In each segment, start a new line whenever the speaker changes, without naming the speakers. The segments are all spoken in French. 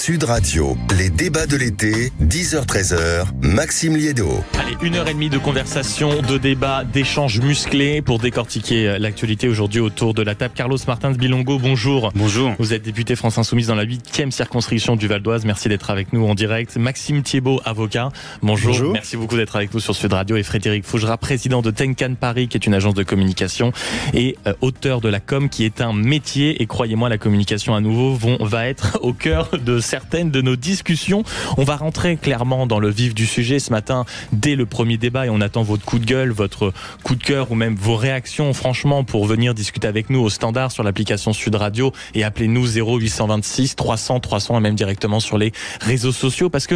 Sud Radio, les débats de l'été, 10h-13h, Maxime Liédo.
Allez, 1h30 de conversation, de débat, d'échanges musclés pour décortiquer l'actualité aujourd'hui autour de la table. Carlos Martins Bilongo, bonjour.
Bonjour.
Vous êtes député France Insoumise dans la 8e circonscription du Val d'Oise. Merci d'être avec nous en direct. Maxime Thiebaud, avocat. Bonjour. Bonjour. Merci beaucoup d'être avec nous sur Sud Radio. Et Frédéric Fougera, président de Tenkan Paris, qui est une agence de communication et auteur de la com, qui est un métier. Et croyez-moi, la communication à nouveau va être au cœur de certaines de nos discussions. On va rentrer clairement dans le vif du sujet ce matin dès le premier débat et on attend votre coup de gueule, votre coup de cœur ou même vos réactions franchement pour venir discuter avec nous au standard sur l'application Sud Radio et appelez-nous 0826 300 300 et même directement sur les réseaux sociaux parce que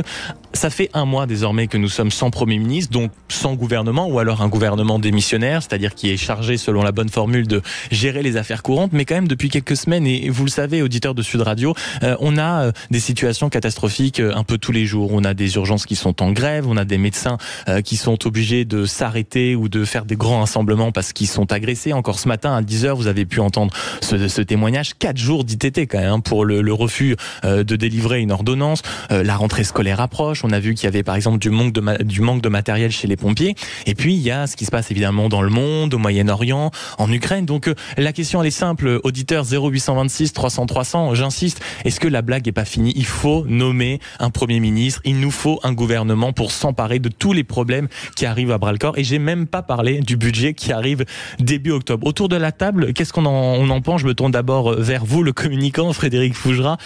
ça fait un mois désormais que nous sommes sans Premier ministre, donc sans gouvernement ou alors un gouvernement démissionnaire, c'est-à-dire qui est chargé selon la bonne formule de gérer les affaires courantes, mais quand même depuis quelques semaines, et vous le savez auditeurs de Sud Radio, on a des situations catastrophiques un peu tous les jours. On a des urgences qui sont en grève, on a des médecins qui sont obligés de s'arrêter ou de faire des grands rassemblements parce qu'ils sont agressés. Encore ce matin à 10h, vous avez pu entendre ce témoignage. 4 jours d'ITT quand même pour le refus de délivrer une ordonnance. La rentrée scolaire approche. On a vu qu'il y avait par exemple du manque de matériel chez les pompiers. Et puis il y a ce qui se passe évidemment dans le monde, au Moyen-Orient, en Ukraine. Donc la question elle est simple. Auditeur 0826 300 300, j'insiste. Est-ce que la blague est pas finie? Il faut nommer un Premier ministre. Il nous faut un gouvernement pour s'emparer de tous les problèmes qui arrivent à bras-le-corps. Et j'ai même pas parlé du budget qui arrive début octobre. Autour de la table, qu'est-ce qu'on en pense? Je me tourne d'abord vers vous, le communicant, Frédéric Fougera.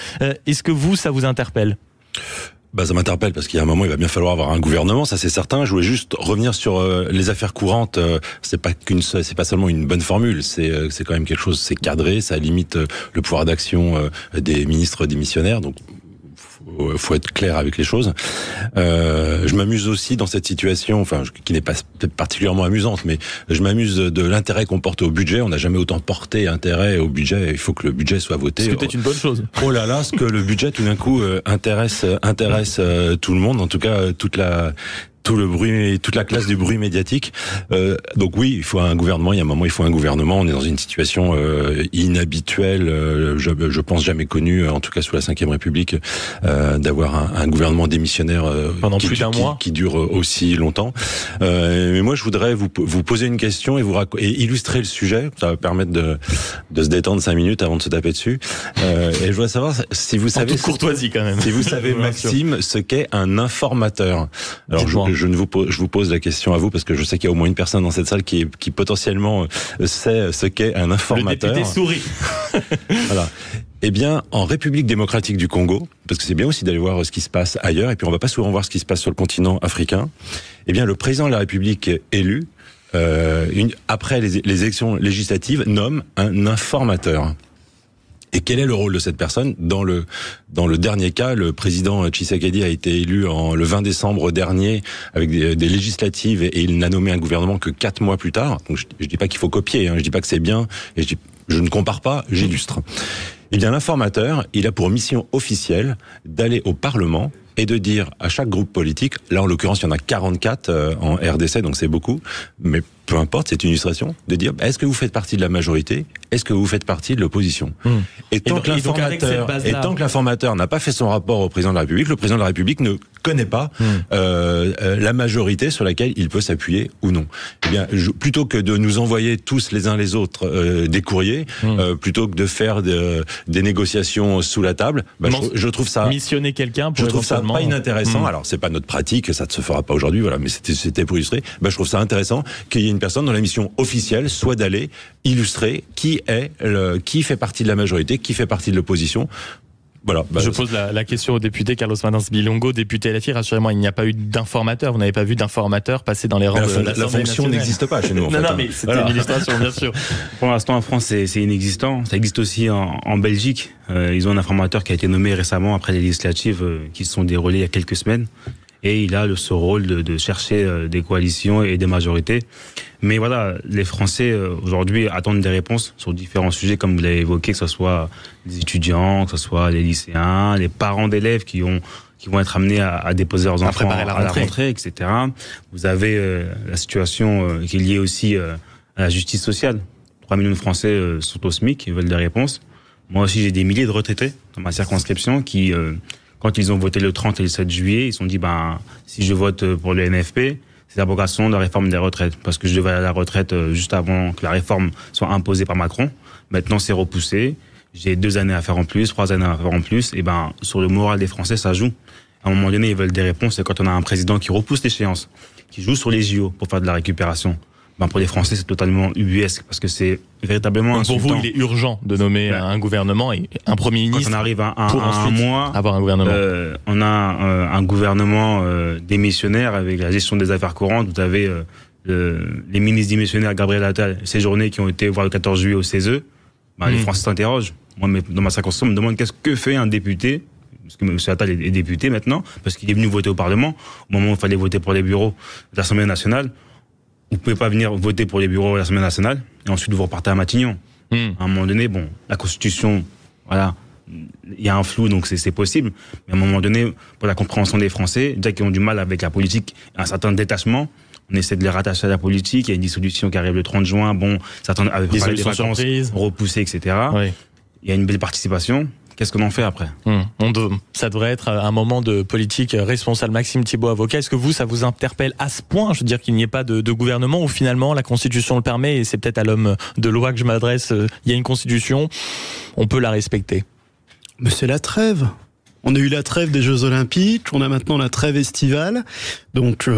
Est-ce que ça vous interpelle?
Ça m'interpelle parce qu'il y a un moment il va bien falloir avoir un gouvernement, ça c'est certain. Je voulais juste revenir sur les affaires courantes. C'est pas seulement une bonne formule, c'est quand même quelque chose, c'est cadré, ça limite le pouvoir d'action des ministres démissionnaires. Donc faut être clair avec les choses. Je m'amuse aussi dans cette situation, qui n'est pas peut-être particulièrement amusante, mais je m'amuse de l'intérêt qu'on porte au budget. On n'a jamais autant porté intérêt au budget. Il faut que le budget soit voté.
C'est peut-être une bonne chose.
Oh là là, ce que le budget tout d'un coup intéresse tout le monde, en tout cas tout le bruit, toute la classe du bruit médiatique. Donc oui, il faut un gouvernement. Il y a un moment, il faut un gouvernement. On est dans une situation inhabituelle, je pense jamais connue, en tout cas sous la Ve République, d'avoir un gouvernement démissionnaire
pendant plus d'un mois
qui dure aussi longtemps. Mais moi, je voudrais vous poser une question et illustrer le sujet. Ça va permettre de se détendre 5 minutes avant de se taper dessus. Et je voudrais savoir si vous savez,
en toute courtoisie quand même.
Si vous savez, Maxime, ce qu'est un informateur. Alors je vous pose la question à vous parce que je sais qu'il y a au moins une personne dans cette salle qui potentiellement sait ce qu'est un informateur.
Le député sourit.
Voilà. Eh bien, en République démocratique du Congo, parce que c'est bien aussi d'aller voir ce qui se passe ailleurs, et puis on va pas souvent voir ce qui se passe sur le continent africain. Eh bien, le président de la République élu, après les élections législatives, nomme un informateur. Et quel est le rôle de cette personne? Dans le dernier cas, le président Tshisekedi a été élu le 20 décembre dernier avec des législatives et il n'a nommé un gouvernement que 4 mois plus tard. Donc je dis pas qu'il faut copier, je dis pas que c'est bien, et je ne compare pas, j'illustre. Eh bien, l'informateur, il a pour mission officielle d'aller au Parlement et de dire à chaque groupe politique, là en l'occurrence il y en a 44 en RDC, donc c'est beaucoup, mais peu importe, c'est une illustration, de dire est-ce que vous faites partie de la majorité, est-ce que vous faites partie de l'opposition. Et tant que l'informateur n'a pas fait son rapport au président de la République, le président de la République ne connaît pas la majorité sur laquelle il peut s'appuyer ou non. Eh bien, plutôt que de nous envoyer tous les uns les autres des courriers, plutôt que de faire des négociations sous la table, je trouve ça
missionner quelqu'un pour
je trouve ça pas inintéressant. Alors c'est pas notre pratique, ça ne se fera pas aujourd'hui, voilà, mais c'était pour illustrer. Je trouve ça intéressant qu'il y ait une personne dont la mission officielle soit d'aller illustrer qui fait partie de la majorité, qui fait partie de l'opposition. Voilà.
Je pose la question au député Carlos Martins Bilongo, député LFI. Rassurez-moi, il n'y a pas eu d'informateur. Vous n'avez pas vu d'informateur passer dans les rangs de l'Assemblée nationale.
La fonction n'existe pas chez nous. En fait.
Non, mais c'était une illustration, bien sûr.
Pour l'instant, en France, c'est inexistant. Ça existe aussi en Belgique. Ils ont un informateur qui a été nommé récemment après les législatives qui se sont déroulées il y a quelques semaines. Et il a ce rôle de chercher des coalitions et des majorités. Mais voilà, les Français aujourd'hui attendent des réponses sur différents sujets, comme vous l'avez évoqué, que ce soit les étudiants, que ce soit les lycéens, les parents d'élèves qui vont être amenés à déposer leurs enfants à la rentrée, etc. Vous avez la situation qui est liée aussi à la justice sociale. 3 millions de Français sont au SMIC, ils veulent des réponses. Moi aussi, j'ai des milliers de retraités dans ma circonscription qui quand ils ont voté le 30 et le 7 juillet, ils se sont dit, si je vote pour le NFP, c'est l'abrogation de la réforme des retraites, parce que je devais aller à la retraite juste avant que la réforme soit imposée par Macron. Maintenant, c'est repoussé. J'ai 2 années à faire en plus, 3 années à faire en plus. Et sur le moral des Français, ça joue. À un moment donné, ils veulent des réponses. Et quand on a un président qui repousse l'échéance, qui joue sur les JO pour faire de la récupération, pour les Français, c'est totalement ubuesque, parce que c'est véritablement insultant.
Pour vous, il est urgent de nommer un gouvernement et un Premier ministre.
Quand on arrive à
un
mois,
avoir un gouvernement.
On a un gouvernement démissionnaire avec la gestion des affaires courantes. Vous avez les ministres démissionnaires, Gabriel Attal, ces journées qui ont été voir le 14 juillet au CESE. Les Français s'interrogent. Moi, dans ma circonscription, on me demande qu'est-ce que fait un député, parce que M. Attal est député maintenant, parce qu'il est venu voter au Parlement, au moment où il fallait voter pour les bureaux de l'Assemblée nationale. Vous pouvez pas venir voter pour les bureaux de l'Assemblée nationale et ensuite vous repartez à Matignon. À un moment donné, la Constitution, voilà, il y a un flou, donc c'est possible. Mais à un moment donné, pour la compréhension des Français, déjà qu'ils ont du mal avec la politique, un certain détachement, on essaie de les rattacher à la politique. Il y a une dissolution qui arrive le 30 juin. Certains avaient préparé des vacances repoussées, etc. Oui. Il y a une belle participation. Qu'est-ce qu'on en fait après ?
Ça devrait être un moment de politique responsable. Maxime Thiébaut, avocat, est-ce que ça vous interpelle à ce point ? Je veux dire qu'il n'y ait pas de gouvernement où finalement la Constitution le permet, et c'est peut-être à l'homme de loi que je m'adresse. Il y a une Constitution, on peut la respecter.
Mais c'est la trêve. On a eu la trêve des Jeux Olympiques, on a maintenant la trêve estivale. Donc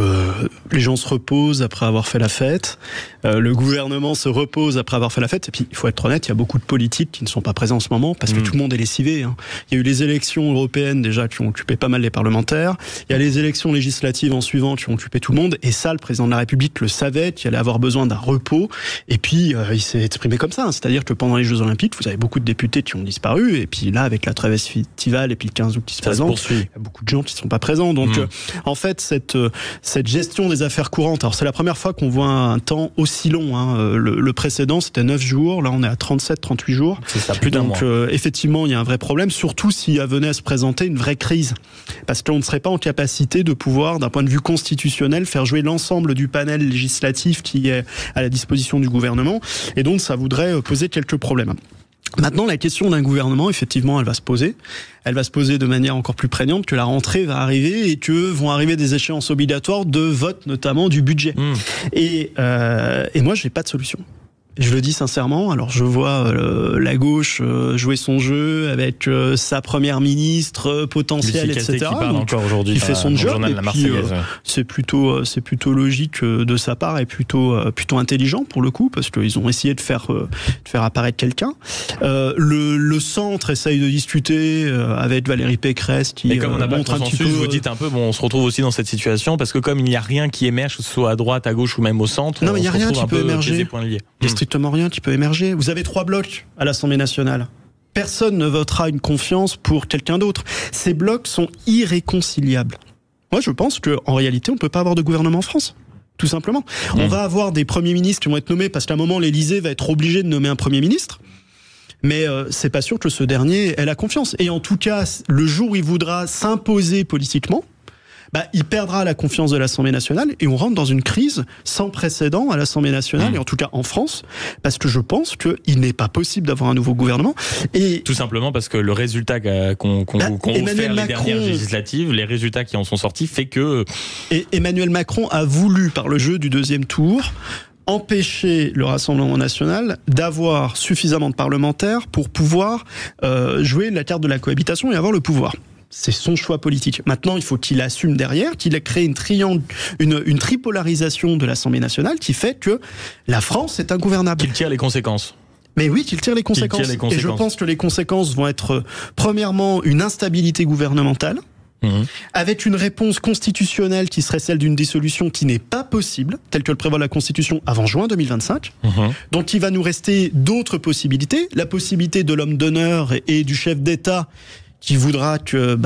les gens se reposent après avoir fait la fête, le gouvernement se repose après avoir fait la fête, et puis il faut être honnête, il y a beaucoup de politiques qui ne sont pas présents en ce moment, parce que tout le monde est lessivé. Il y a eu les élections européennes déjà qui ont occupé pas mal les parlementaires, il y a les élections législatives en suivant qui ont occupé tout le monde, et ça, le président de la République le savait, qu'il allait avoir besoin d'un repos, et puis il s'est exprimé comme ça, c'est-à-dire que pendant les Jeux Olympiques, vous avez beaucoup de députés qui ont disparu, et puis là, avec la trêve estivale, et puis le 15 août qui se présente, il y a beaucoup de gens qui ne sont pas présents, donc en fait, cette gestion des affaires courantes, alors c'est la première fois qu'on voit un temps aussi long, le précédent c'était 9 jours, là on est à 37-38 jours.
C'est ça, plus d'un mois.
Donc effectivement il y a un vrai problème, surtout s'il venait à se présenter une vraie crise, parce qu'on ne serait pas en capacité de pouvoir, d'un point de vue constitutionnel, faire jouer l'ensemble du panel législatif qui est à la disposition du gouvernement, et donc ça voudrait poser quelques problèmes. Maintenant, la question d'un gouvernement, effectivement, elle va se poser. Elle va se poser de manière encore plus prégnante, que la rentrée va arriver et que vont arriver des échéances obligatoires de vote, notamment du budget. Et moi, j'ai pas de solution. Je le dis sincèrement, alors je vois la gauche jouer son jeu avec sa première ministre potentielle, etc.
Qui parle encore aujourd'hui.
Il fait son job, et puis c'est plutôt logique de sa part et plutôt intelligent pour le coup, parce qu'ils ont essayé de faire apparaître quelqu'un. Le centre essaye de discuter avec Valérie Pécresse qui
comme on n'a pas de consensus, vous dites un peu, on se retrouve aussi dans cette situation, parce que comme il n'y a rien qui émerge, que ce soit à droite, à gauche ou même au centre,
non, mais il n'y a rien qui peut émerger.
Il
strictement rien qui peut émerger. Vous avez 3 blocs à l'Assemblée nationale. Personne ne votera une confiance pour quelqu'un d'autre. Ces blocs sont irréconciliables. Moi, je pense qu'en réalité, on ne peut pas avoir de gouvernement en France. Tout simplement. On va avoir des premiers ministres qui vont être nommés, parce qu'à un moment, l'Élysée va être obligé de nommer un premier ministre. Mais c'est pas sûr que ce dernier ait la confiance. Et en tout cas, le jour où il voudra s'imposer politiquement, il perdra la confiance de l'Assemblée nationale, et on rentre dans une crise sans précédent à l'Assemblée nationale, et en tout cas en France, parce que je pense qu'il n'est pas possible d'avoir un nouveau gouvernement. Et
tout simplement parce que le résultat qu'on fait les dernières législatives, les résultats qui en sont sortis, fait que...
Et Emmanuel Macron a voulu, par le jeu du deuxième tour, empêcher le Rassemblement national d'avoir suffisamment de parlementaires pour pouvoir jouer la carte de la cohabitation et avoir le pouvoir. C'est son choix politique. Maintenant, il faut qu'il assume derrière, qu'il ait créé une tripolarisation de l'Assemblée nationale qui fait que la France est ingouvernable.
Qu'il tire les conséquences.
Mais oui, qu'il tire les conséquences. Et je pense que les conséquences vont être, premièrement, une instabilité gouvernementale, avec une réponse constitutionnelle qui serait celle d'une dissolution qui n'est pas possible, telle que le prévoit la Constitution, avant juin 2025. Donc il va nous rester d'autres possibilités. La possibilité de l'homme d'honneur et du chef d'État, qui voudra que,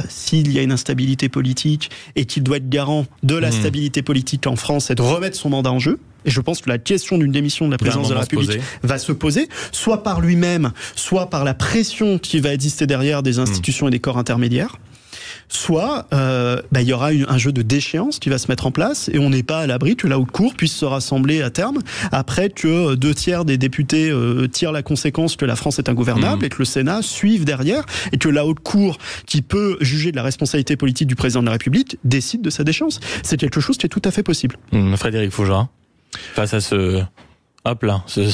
s'il y a une instabilité politique et qu'il doit être garant de la stabilité politique en France, et de remettre son mandat en jeu. Et je pense que la question d'une démission de la présidence de la République va se poser, soit par lui-même, soit par la pression qui va exister derrière des institutions et des corps intermédiaires. soit il y aura un jeu de déchéance qui va se mettre en place et on n'est pas à l'abri que la haute cour puisse se rassembler à terme après que 2/3 des députés tirent la conséquence que la France est ingouvernable et que le Sénat suive derrière et que la haute cour, qui peut juger de la responsabilité politique du président de la République, décide de sa déchéance. C'est quelque chose qui est tout à fait possible.
Frédéric Fougera, face à ce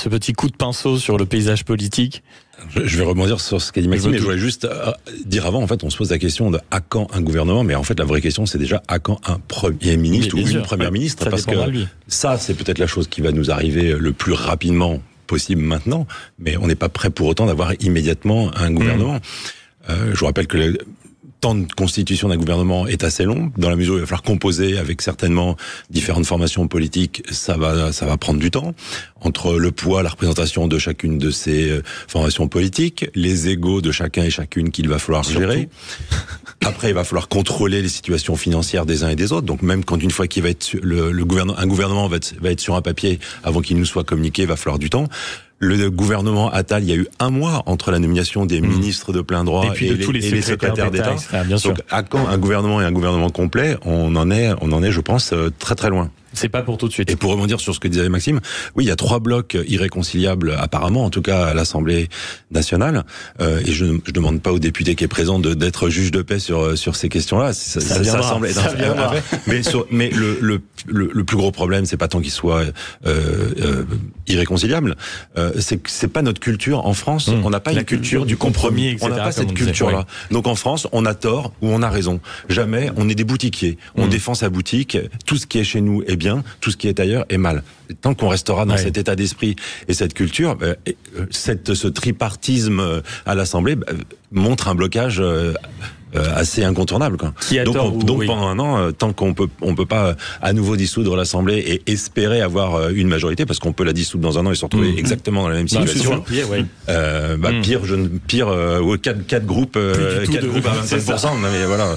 petit coup de pinceau sur le paysage politique.
Je vais rebondir sur ce qu'a dit Maxime, mais je voulais juste dire avant, en fait, on se pose la question de à quand un gouvernement, mais en fait, la vraie question, c'est déjà à quand un premier ministre ou une première ministre, parce que ça, c'est peut-être la chose qui va nous arriver le plus rapidement possible maintenant, mais on n'est pas prêt pour autant d'avoir immédiatement un gouvernement. Je vous rappelle que le temps de constitution d'un gouvernement est assez long, dans la mesure où il va falloir composer avec certainement différentes formations politiques, ça va prendre du temps. Entre le poids, la représentation de chacune de ces formations politiques, les égos de chacun et chacune qu'il va falloir gérer. Après, il va falloir contrôler les situations financières des uns et des autres. Donc même quand une fois qu'il va être un gouvernement va être sur un papier avant qu'il nous soit communiqué, il va falloir du temps. Le gouvernement Attal, il y a eu 1 mois entre la nomination des ministres de plein droit et les secrétaires d'État. Donc, à quand un gouvernement et un gouvernement complet, on en est, je pense, très très loin.
C'est pas pour tout de suite.
Et pour rebondir sur ce que disait Maxime, oui, il y a 3 blocs irréconciliables apparemment, en tout cas à l'Assemblée nationale. Et je demande pas au député qui est présent d'être juge de paix sur ces questions-là. Ça semble être mais le plus gros problème, c'est pas tant qu'il soit irréconciliable, c'est pas notre culture en France. On n'a pas une culture du compromis, etc. On n'a pas cette culture-là. Donc en France, on a tort ou on a raison. Jamais on est des boutiquiers. On défend sa boutique. Tout ce qui est chez nous est bien, tout ce qui est ailleurs est mal. Tant qu'on restera dans cet état d'esprit et cette culture, ce tripartisme à l'Assemblée montre un blocage assez incontournable, quoi. Donc pendant un an, tant qu'on peut pas à nouveau dissoudre l'Assemblée et espérer avoir une majorité, parce qu'on peut la dissoudre dans un an et se retrouver exactement dans la même situation. Pire, 4 groupes, 4 groupes à 25%. Non, mais voilà.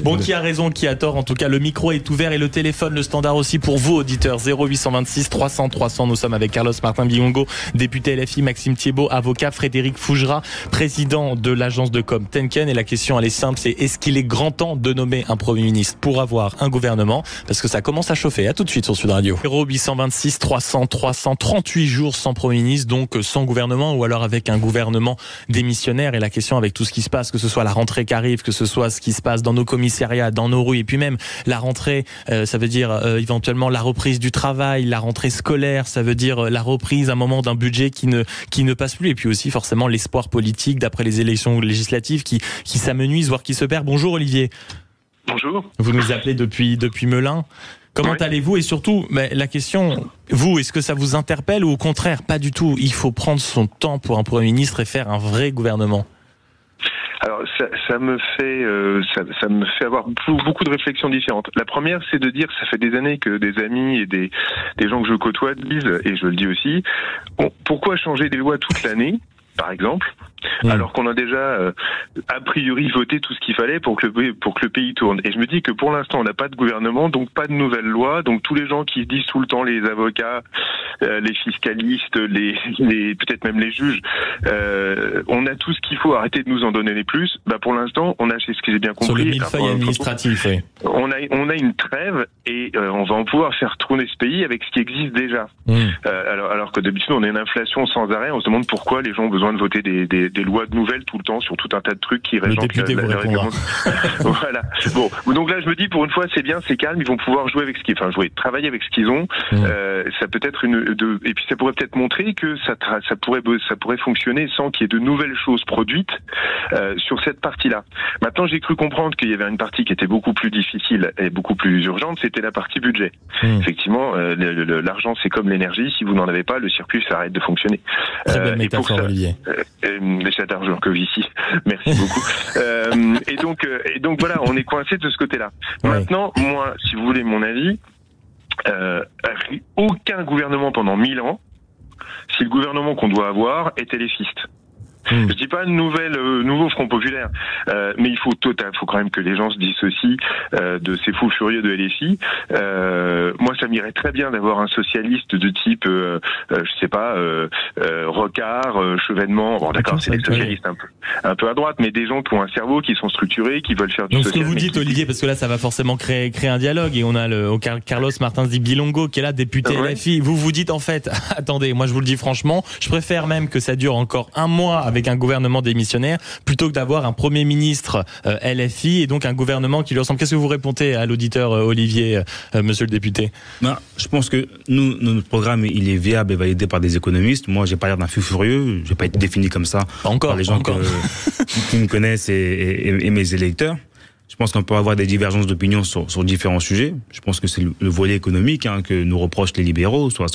Donc,
qui a raison, qui a tort. En tout cas, le micro est ouvert et le téléphone, le standard aussi pour vous, auditeurs. 0826 300 300. Nous sommes avec Carlos Martin Billongo, député LFI, Maxime Thiébaut, avocat, Frédéric Fougera, président de l'agence de com Tenken. Et la question, elle est simple, c'est est-ce qu'il est grand temps de nommer un Premier ministre pour avoir un gouvernement? Parce que ça commence à chauffer. À tout de suite sur Sud Radio. 0826 300 300, 38 jours sans Premier ministre, donc sans gouvernement, ou alors avec un gouvernement démissionnaire. Et la question, avec tout ce qui se passe, que ce soit la rentrée qui arrive, que ce soit ce qui se passe dans nos commissariats, dans nos rues, et puis même la rentrée, ça veut dire éventuellement la reprise du travail, la rentrée scolaire, ça veut dire la reprise à un moment d'un budget qui ne passe plus, et puis aussi forcément l'espoir politique d'après les élections législatives qui s'amenuise, voire qui se perd. Bonjour Olivier.
Bonjour.
Vous nous appelez depuis Melun. Comment allez-vous? Et surtout, la question, vous, est-ce que ça vous interpelle ou au contraire, pas du tout? Il faut prendre son temps pour un Premier ministre et faire un vrai gouvernement.
Alors ça me fait avoir beaucoup de réflexions différentes. La première, c'est de dire, ça fait des années que des amis et des gens que je côtoie disent, et je le dis aussi, pourquoi changer des lois toute l'année, par exemple, alors qu'on a déjà a priori voté tout ce qu'il fallait pour que le pays tourne. Et je me dis que pour l'instant on n'a pas de gouvernement, donc pas de nouvelles lois, donc tous les gens qui disent tout le temps, les avocats, les fiscalistes, les peut-être même les juges, on a tout ce qu'il faut, arrêter de nous en donner les plus. Pour l'instant on a, c'est ce que j'ai bien compris,
sur le millefeuille administratif,
on a une trêve et on va en pouvoir faire tourner ce pays avec ce qui existe déjà. Alors que d'habitude on a une inflation sans arrêt, on se demande pourquoi les gens ont besoin de voter des lois nouvelles tout le temps sur tout un tas de trucs qui régentent la réglementation. Voilà. Bon, donc là je me dis, pour une fois c'est bien, c'est calme, ils vont pouvoir jouer avec travailler avec ce qu'ils ont. Ça peut être et puis ça pourrait peut-être montrer que ça pourrait fonctionner sans qu'il y ait de nouvelles choses produites sur cette partie-là. Maintenant, j'ai cru comprendre qu'il y avait une partie qui était beaucoup plus difficile et beaucoup plus urgente, c'était la partie budget. Effectivement, l'argent c'est comme l'énergie, si vous n'en avez pas, le circuit s'arrête de fonctionner.
Très belle métaphore, Olivier.
Cet argent que ici. Merci beaucoup. Et donc voilà, on est coincé de ce côté-là. Maintenant, moi, si vous voulez mon avis, aucun gouvernement pendant 1000 ans, si le gouvernement qu'on doit avoir est LFiste. Je dis pas nouveau Front Populaire, mais il faut quand même que les gens se dissocient de ces fous furieux de LFI. Moi, ça m'irait très bien d'avoir un socialiste de type, je sais pas, Rocard, Chevènement. Bon, d'accord, c'est des socialistes un peu à droite, mais des gens qui ont un cerveau, qui sont structurés, qui veulent faire du social.
Donc, ce que vous dites, Olivier, parce que là, ça va forcément créer un dialogue, et on a Carlos Martins Bilongo qui est là, député LFI. Vous dites en fait, attendez, moi je vous le dis franchement, je préfère même que ça dure encore un mois avec un gouvernement démissionnaire plutôt que d'avoir un Premier ministre LFI et donc un gouvernement qui lui ressemble. Qu'est-ce que vous répondez à l'auditeur Olivier, monsieur le député?
Je pense que notre programme, il est viable et validé par des économistes. Moi, j'ai pas l'air d'un fou furieux, j'ai pas été défini comme ça par les gens qui me connaissent et mes électeurs. Je pense qu'on peut avoir des divergences d'opinion sur différents sujets. Je pense que c'est le volet économique que nous reprochent les libéraux, soit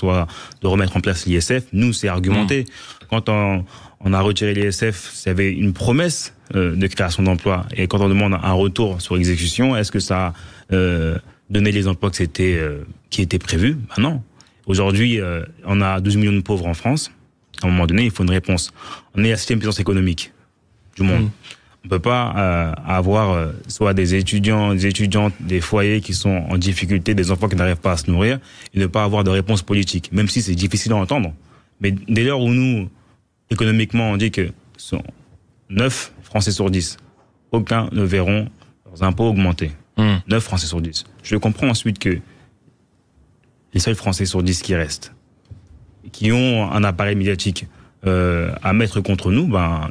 de remettre en place l'ISF. Nous, c'est argumenté. Quand on a retiré l'ISF, il y avait une promesse de création d'emplois. Et quand on demande un retour sur exécution, est-ce que ça a donné les emplois qui étaient prévus? Non. Aujourd'hui, on a 12 millions de pauvres en France. À un moment donné, il faut une réponse. On est la 7e puissance économique du monde. On peut pas avoir soit des étudiants, des étudiantes, des foyers qui sont en difficulté, des enfants qui n'arrivent pas à se nourrir, et ne pas avoir de réponse politique, même si c'est difficile à entendre. Mais dès lors où nous, économiquement, on dit que 9 Français sur 10, aucun ne verront leurs impôts augmenter. 9 Français sur 10. Je comprends ensuite que les seuls Français sur 10 qui restent, qui ont un appareil médiatique à mettre contre nous,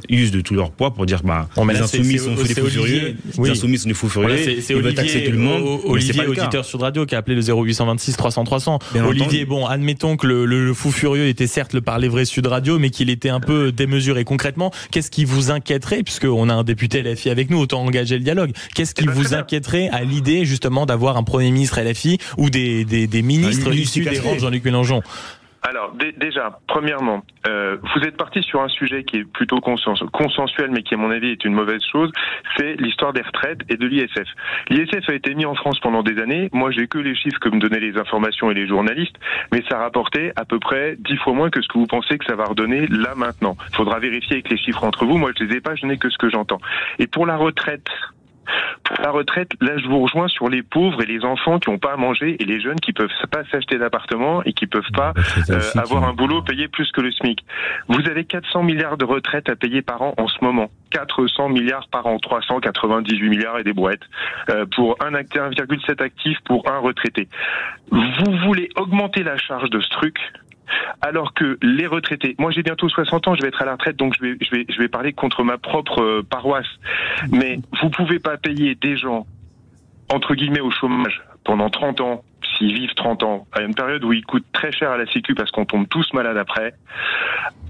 usent de tout leur poids pour dire les insoumis sont des fous furieux. Les insoumis sont des fous furieux.
C'est Olivier, auditeur sur radio, qui a appelé le 0826 300 300. Olivier, admettons que le fou furieux était certes le Parler Vrai Sud Radio, mais qu'il était un peu démesuré. Concrètement, qu'est-ce qui vous inquiéterait, puisqu'on a un député LFI avec nous, autant engager le dialogue. Qu'est-ce qui vous inquiéterait à l'idée justement d'avoir un Premier ministre LFI ou des ministres issus des rangs de Jean-Luc Mélenchon?
Alors déjà, premièrement, vous êtes parti sur un sujet qui est plutôt consensuel, mais qui à mon avis est une mauvaise chose, c'est l'histoire des retraites et de l'ISF. L'ISF a été mis en France pendant des années, moi j'ai que les chiffres que me donnaient les informations et les journalistes, mais ça rapportait à peu près 10 fois moins que ce que vous pensez que ça va redonner là maintenant. Il faudra vérifier avec les chiffres entre vous, moi je les ai pas, je n'ai que ce que j'entends. Et pour la retraite, là, je vous rejoins sur les pauvres et les enfants qui n'ont pas à manger et les jeunes qui peuvent pas s'acheter d'appartement et qui peuvent pas avoir un boulot payé plus que le SMIC. Vous avez 400 milliards de retraites à payer par an en ce moment. 400 milliards par an, 398 milliards et des brouettes pour 1,7 actif pour un retraité. Vous voulez augmenter la charge de ce truc alors que les retraités, moi j'ai bientôt 60 ans, je vais être à la retraite, donc je vais parler contre ma propre paroisse, mais vous pouvez pas payer des gens entre guillemets au chômage pendant 30 ans, s'ils vivent 30 ans, à une période où ils coûtent très cher à la sécu parce qu'on tombe tous malades après,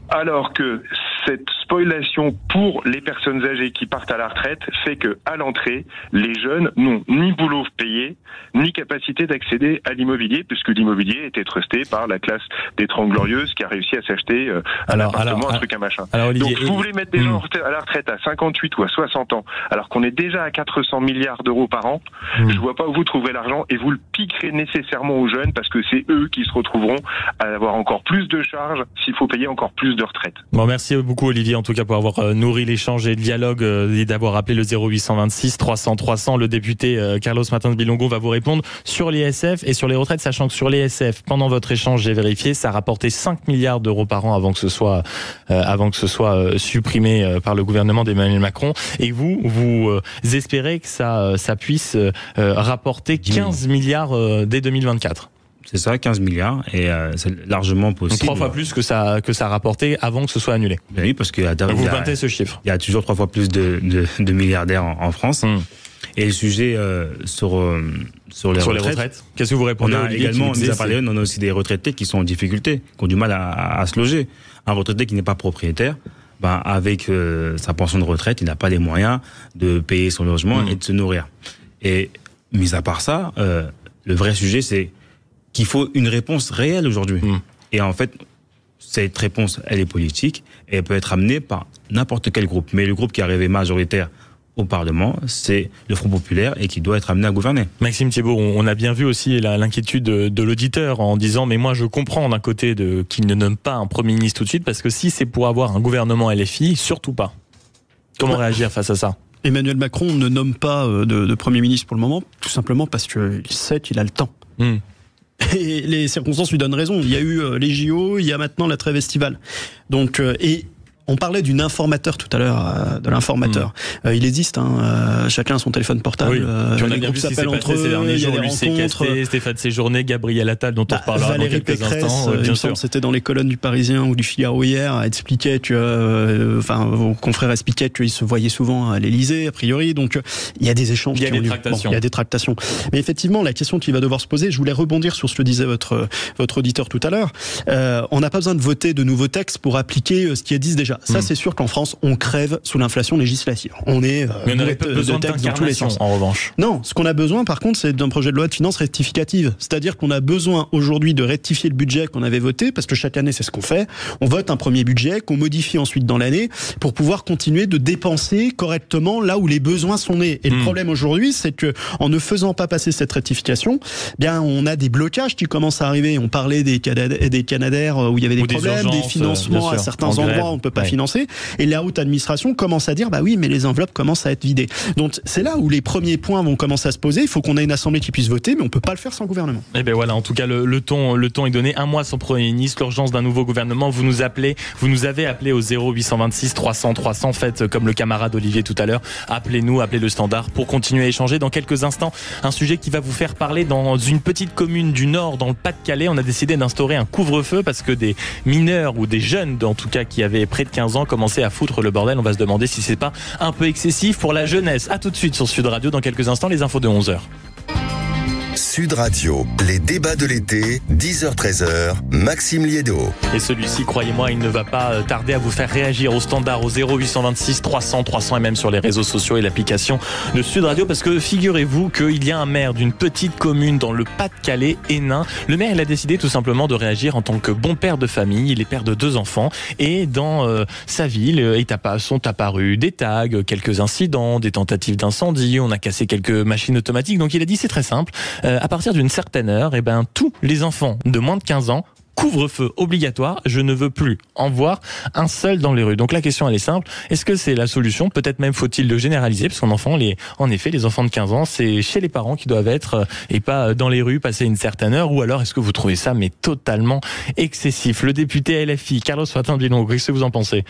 alors que cette spoliation pour les personnes âgées qui partent à la retraite fait que à l'entrée, les jeunes n'ont ni boulot payé, ni capacité d'accéder à l'immobilier, puisque l'immobilier était trusté par la classe des 30 glorieuses qui a réussi à s'acheter un appartement, un truc, un machin.
Olivier,
donc vous voulez mettre des gens à la retraite à 58 ou à 60 ans, alors qu'on est déjà à 400 milliards d'euros par an, je vois pas où vous trouverez l'argent et vous le piquerez nécessairement aux jeunes parce que c'est eux qui se retrouveront à avoir encore plus de charges s'il faut payer encore plus de retraite.
Bon, merci beaucoup Olivier en tout cas pour avoir nourri l'échange et le dialogue et d'avoir appelé le 0826 300 300. Le député Carlos Martins Bilongo va vous répondre sur l'ISF et sur les retraites, sachant que sur l'ISF, pendant votre échange, j'ai vérifié, ça rapportait 5 milliards d'euros par an avant que ce soit supprimé par le gouvernement d'Emmanuel Macron. Et vous espérez que ça puisse rapporter 15 milliards dès 2024.
C'est ça, 15 milliards, et c'est largement possible.
Donc 3 fois plus que ça rapportait avant que ce soit annulé.
Ben oui, parce que
vous pointez ce chiffre.
Il y a toujours 3 fois plus de milliardaires en France. Et le sujet sur les retraites. Qu'est-ce
que vous répondez
on a également, on a aussi des retraités qui sont en difficulté, qui ont du mal à se loger. Un retraité qui n'est pas propriétaire, avec sa pension de retraite, il n'a pas les moyens de payer son logement et de se nourrir. Et mis à part ça, le vrai sujet, c'est qu'il faut une réponse réelle aujourd'hui. Et en fait, cette réponse, elle est politique et elle peut être amenée par n'importe quel groupe. Mais le groupe qui est arrivé majoritaire au Parlement, c'est le Front Populaire et qui doit être amené à gouverner.
Maxime Thiebaud, on a bien vu aussi l'inquiétude de l'auditeur en disant mais moi je comprends d'un côté qu'il ne nomme pas un Premier ministre tout de suite parce que si c'est pour avoir un gouvernement LFI, surtout pas. Comment réagir face à ça ?
Emmanuel Macron ne nomme pas de Premier ministre pour le moment, tout simplement parce qu'il sait qu'il a le temps. Et les circonstances lui donnent raison. Il y a eu les JO, il y a maintenant la trêve estivale. Donc, et on parlait du informateur tout à l'heure, de l'informateur. Il existe, chacun a son téléphone portable.
Oui. On a bien vu ce qui s'est passé ces derniers jours. Lucien Castet, Stéphane Séjourné, Gabriel Attal, dont on reparlera dans quelques instants.
Bien sûr. C'était dans les colonnes du Parisien ou du Figaro hier, expliquait que, vos confrères expliquaient qu'ils se voyaient souvent à l'Élysée, a priori. Donc, il y a des échanges.
Il y a des tractations.
Il y a des tractations. Mais effectivement, la question qui va devoir se poser, je voulais rebondir sur ce que disait votre auditeur tout à l'heure. On n'a pas besoin de voter de nouveaux textes pour appliquer ce qui existe déjà. Ça, c'est sûr qu'en France, on crève sous l'inflation législative. On est
mais on n'aurait pas besoin de textes dans tous les sens. En revanche.
Non, ce qu'on a besoin, par contre, c'est d'un projet de loi de finances rectificative. C'est-à-dire qu'on a besoin aujourd'hui de rectifier le budget qu'on avait voté, parce que chaque année, c'est ce qu'on fait. On vote un premier budget qu'on modifie ensuite dans l'année pour pouvoir continuer de dépenser correctement là où les besoins sont nés. Et le problème aujourd'hui, c'est que en ne faisant pas passer cette rectification, bien, on a des blocages qui commencent à arriver. On parlait des Canadair où il y avait des problèmes, des financements à certains endroits, on ne peut pas financer. Et la haute administration commence à dire bah oui, mais les enveloppes commencent à être vidées. Donc c'est là où les premiers points vont commencer à se poser. Il faut qu'on ait une assemblée qui puisse voter, mais on peut pas le faire sans gouvernement.
Et ben voilà, en tout cas le ton est donné. Un mois sans Premier ministre, l'urgence d'un nouveau gouvernement. Vous nous avez appelé au 0826 300 300. Faites comme le camarade Olivier tout à l'heure. Appelez-nous, appelez le standard pour continuer à échanger. Dans quelques instants, un sujet qui va vous faire parler. Dans une petite commune du Nord, dans le Pas-de-Calais, on a décidé d'instaurer un couvre-feu parce que des mineurs ou des jeunes, en tout cas qui avaient près de 15 ans, commençaient à foutre le bordel. On va se demander si c'est pas un peu excessif pour la jeunesse. À tout de suite sur Sud Radio. Dans quelques instants, les infos de 11h.
Sud Radio, les débats de l'été, 10h-13h, Maxime Liédo.
Et celui-ci, croyez-moi, il ne va pas tarder à vous faire réagir au standard au 0826 300 300 et même sur les réseaux sociaux et l'application de Sud Radio, parce que figurez-vous qu'il y a un maire d'une petite commune dans le Pas-de-Calais, Hénin. Le maire, il a décidé tout simplement de réagir en tant que bon père de famille. Il est père de 2 enfants et dans sa ville, sont apparus des tags, quelques incidents, des tentatives d'incendie. On a cassé quelques machines automatiques. Donc il a dit c'est très simple. À partir d'une certaine heure, tous les enfants de moins de 15 ans, couvre-feu obligatoire, je ne veux plus en voir un seul dans les rues. Donc la question elle est simple, est-ce que c'est la solution? Peut-être même faut-il le généraliser, parce en effet, les enfants de 15 ans, c'est chez les parents qui doivent être et pas dans les rues passer une certaine heure, ou alors est-ce que vous trouvez ça mais totalement excessif? Le député LFI, Carlos Fatin-Bilon, qu'est-ce que vous en pensez?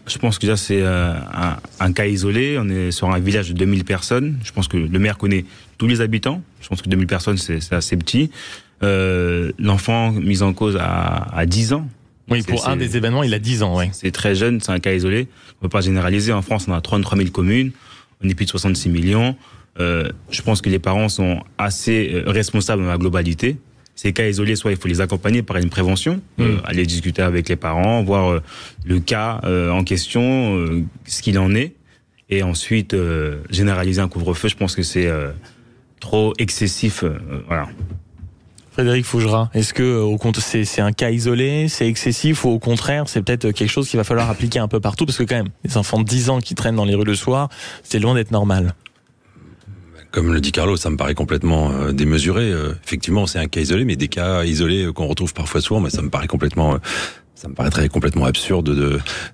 Je pense que là, c'est un cas isolé. On est sur un village de 2000 personnes. Je pense que le maire connaît tous les habitants. Je pense que 2000 personnes, c'est assez petit. L'enfant mis en cause à 10 ans.
Oui, pour un des événements, il a 10 ans. Oui.
C'est très jeune, c'est un cas isolé. On ne peut pas généraliser. En France, on a 33 000 communes. On est plus de 66 millions. Je pense que les parents sont assez responsables dans la globalité. Ces cas isolés, soit il faut les accompagner par une prévention, aller discuter avec les parents, voir le cas en question, ce qu'il en est, et ensuite généraliser un couvre-feu. Je pense que c'est trop excessif. Voilà.
Frédéric Fougerat, est-ce que c'est un cas isolé, c'est excessif, ou au contraire c'est peut-être quelque chose qu'il va falloir appliquer un peu partout, parce que quand même, les enfants de 10 ans qui traînent dans les rues le soir, c'est loin d'être normal.
Comme le dit Carlos, ça me paraît complètement démesuré. Effectivement, c'est un cas isolé, mais des cas isolés qu'on retrouve parfois souvent, mais ça me paraîtrait complètement absurde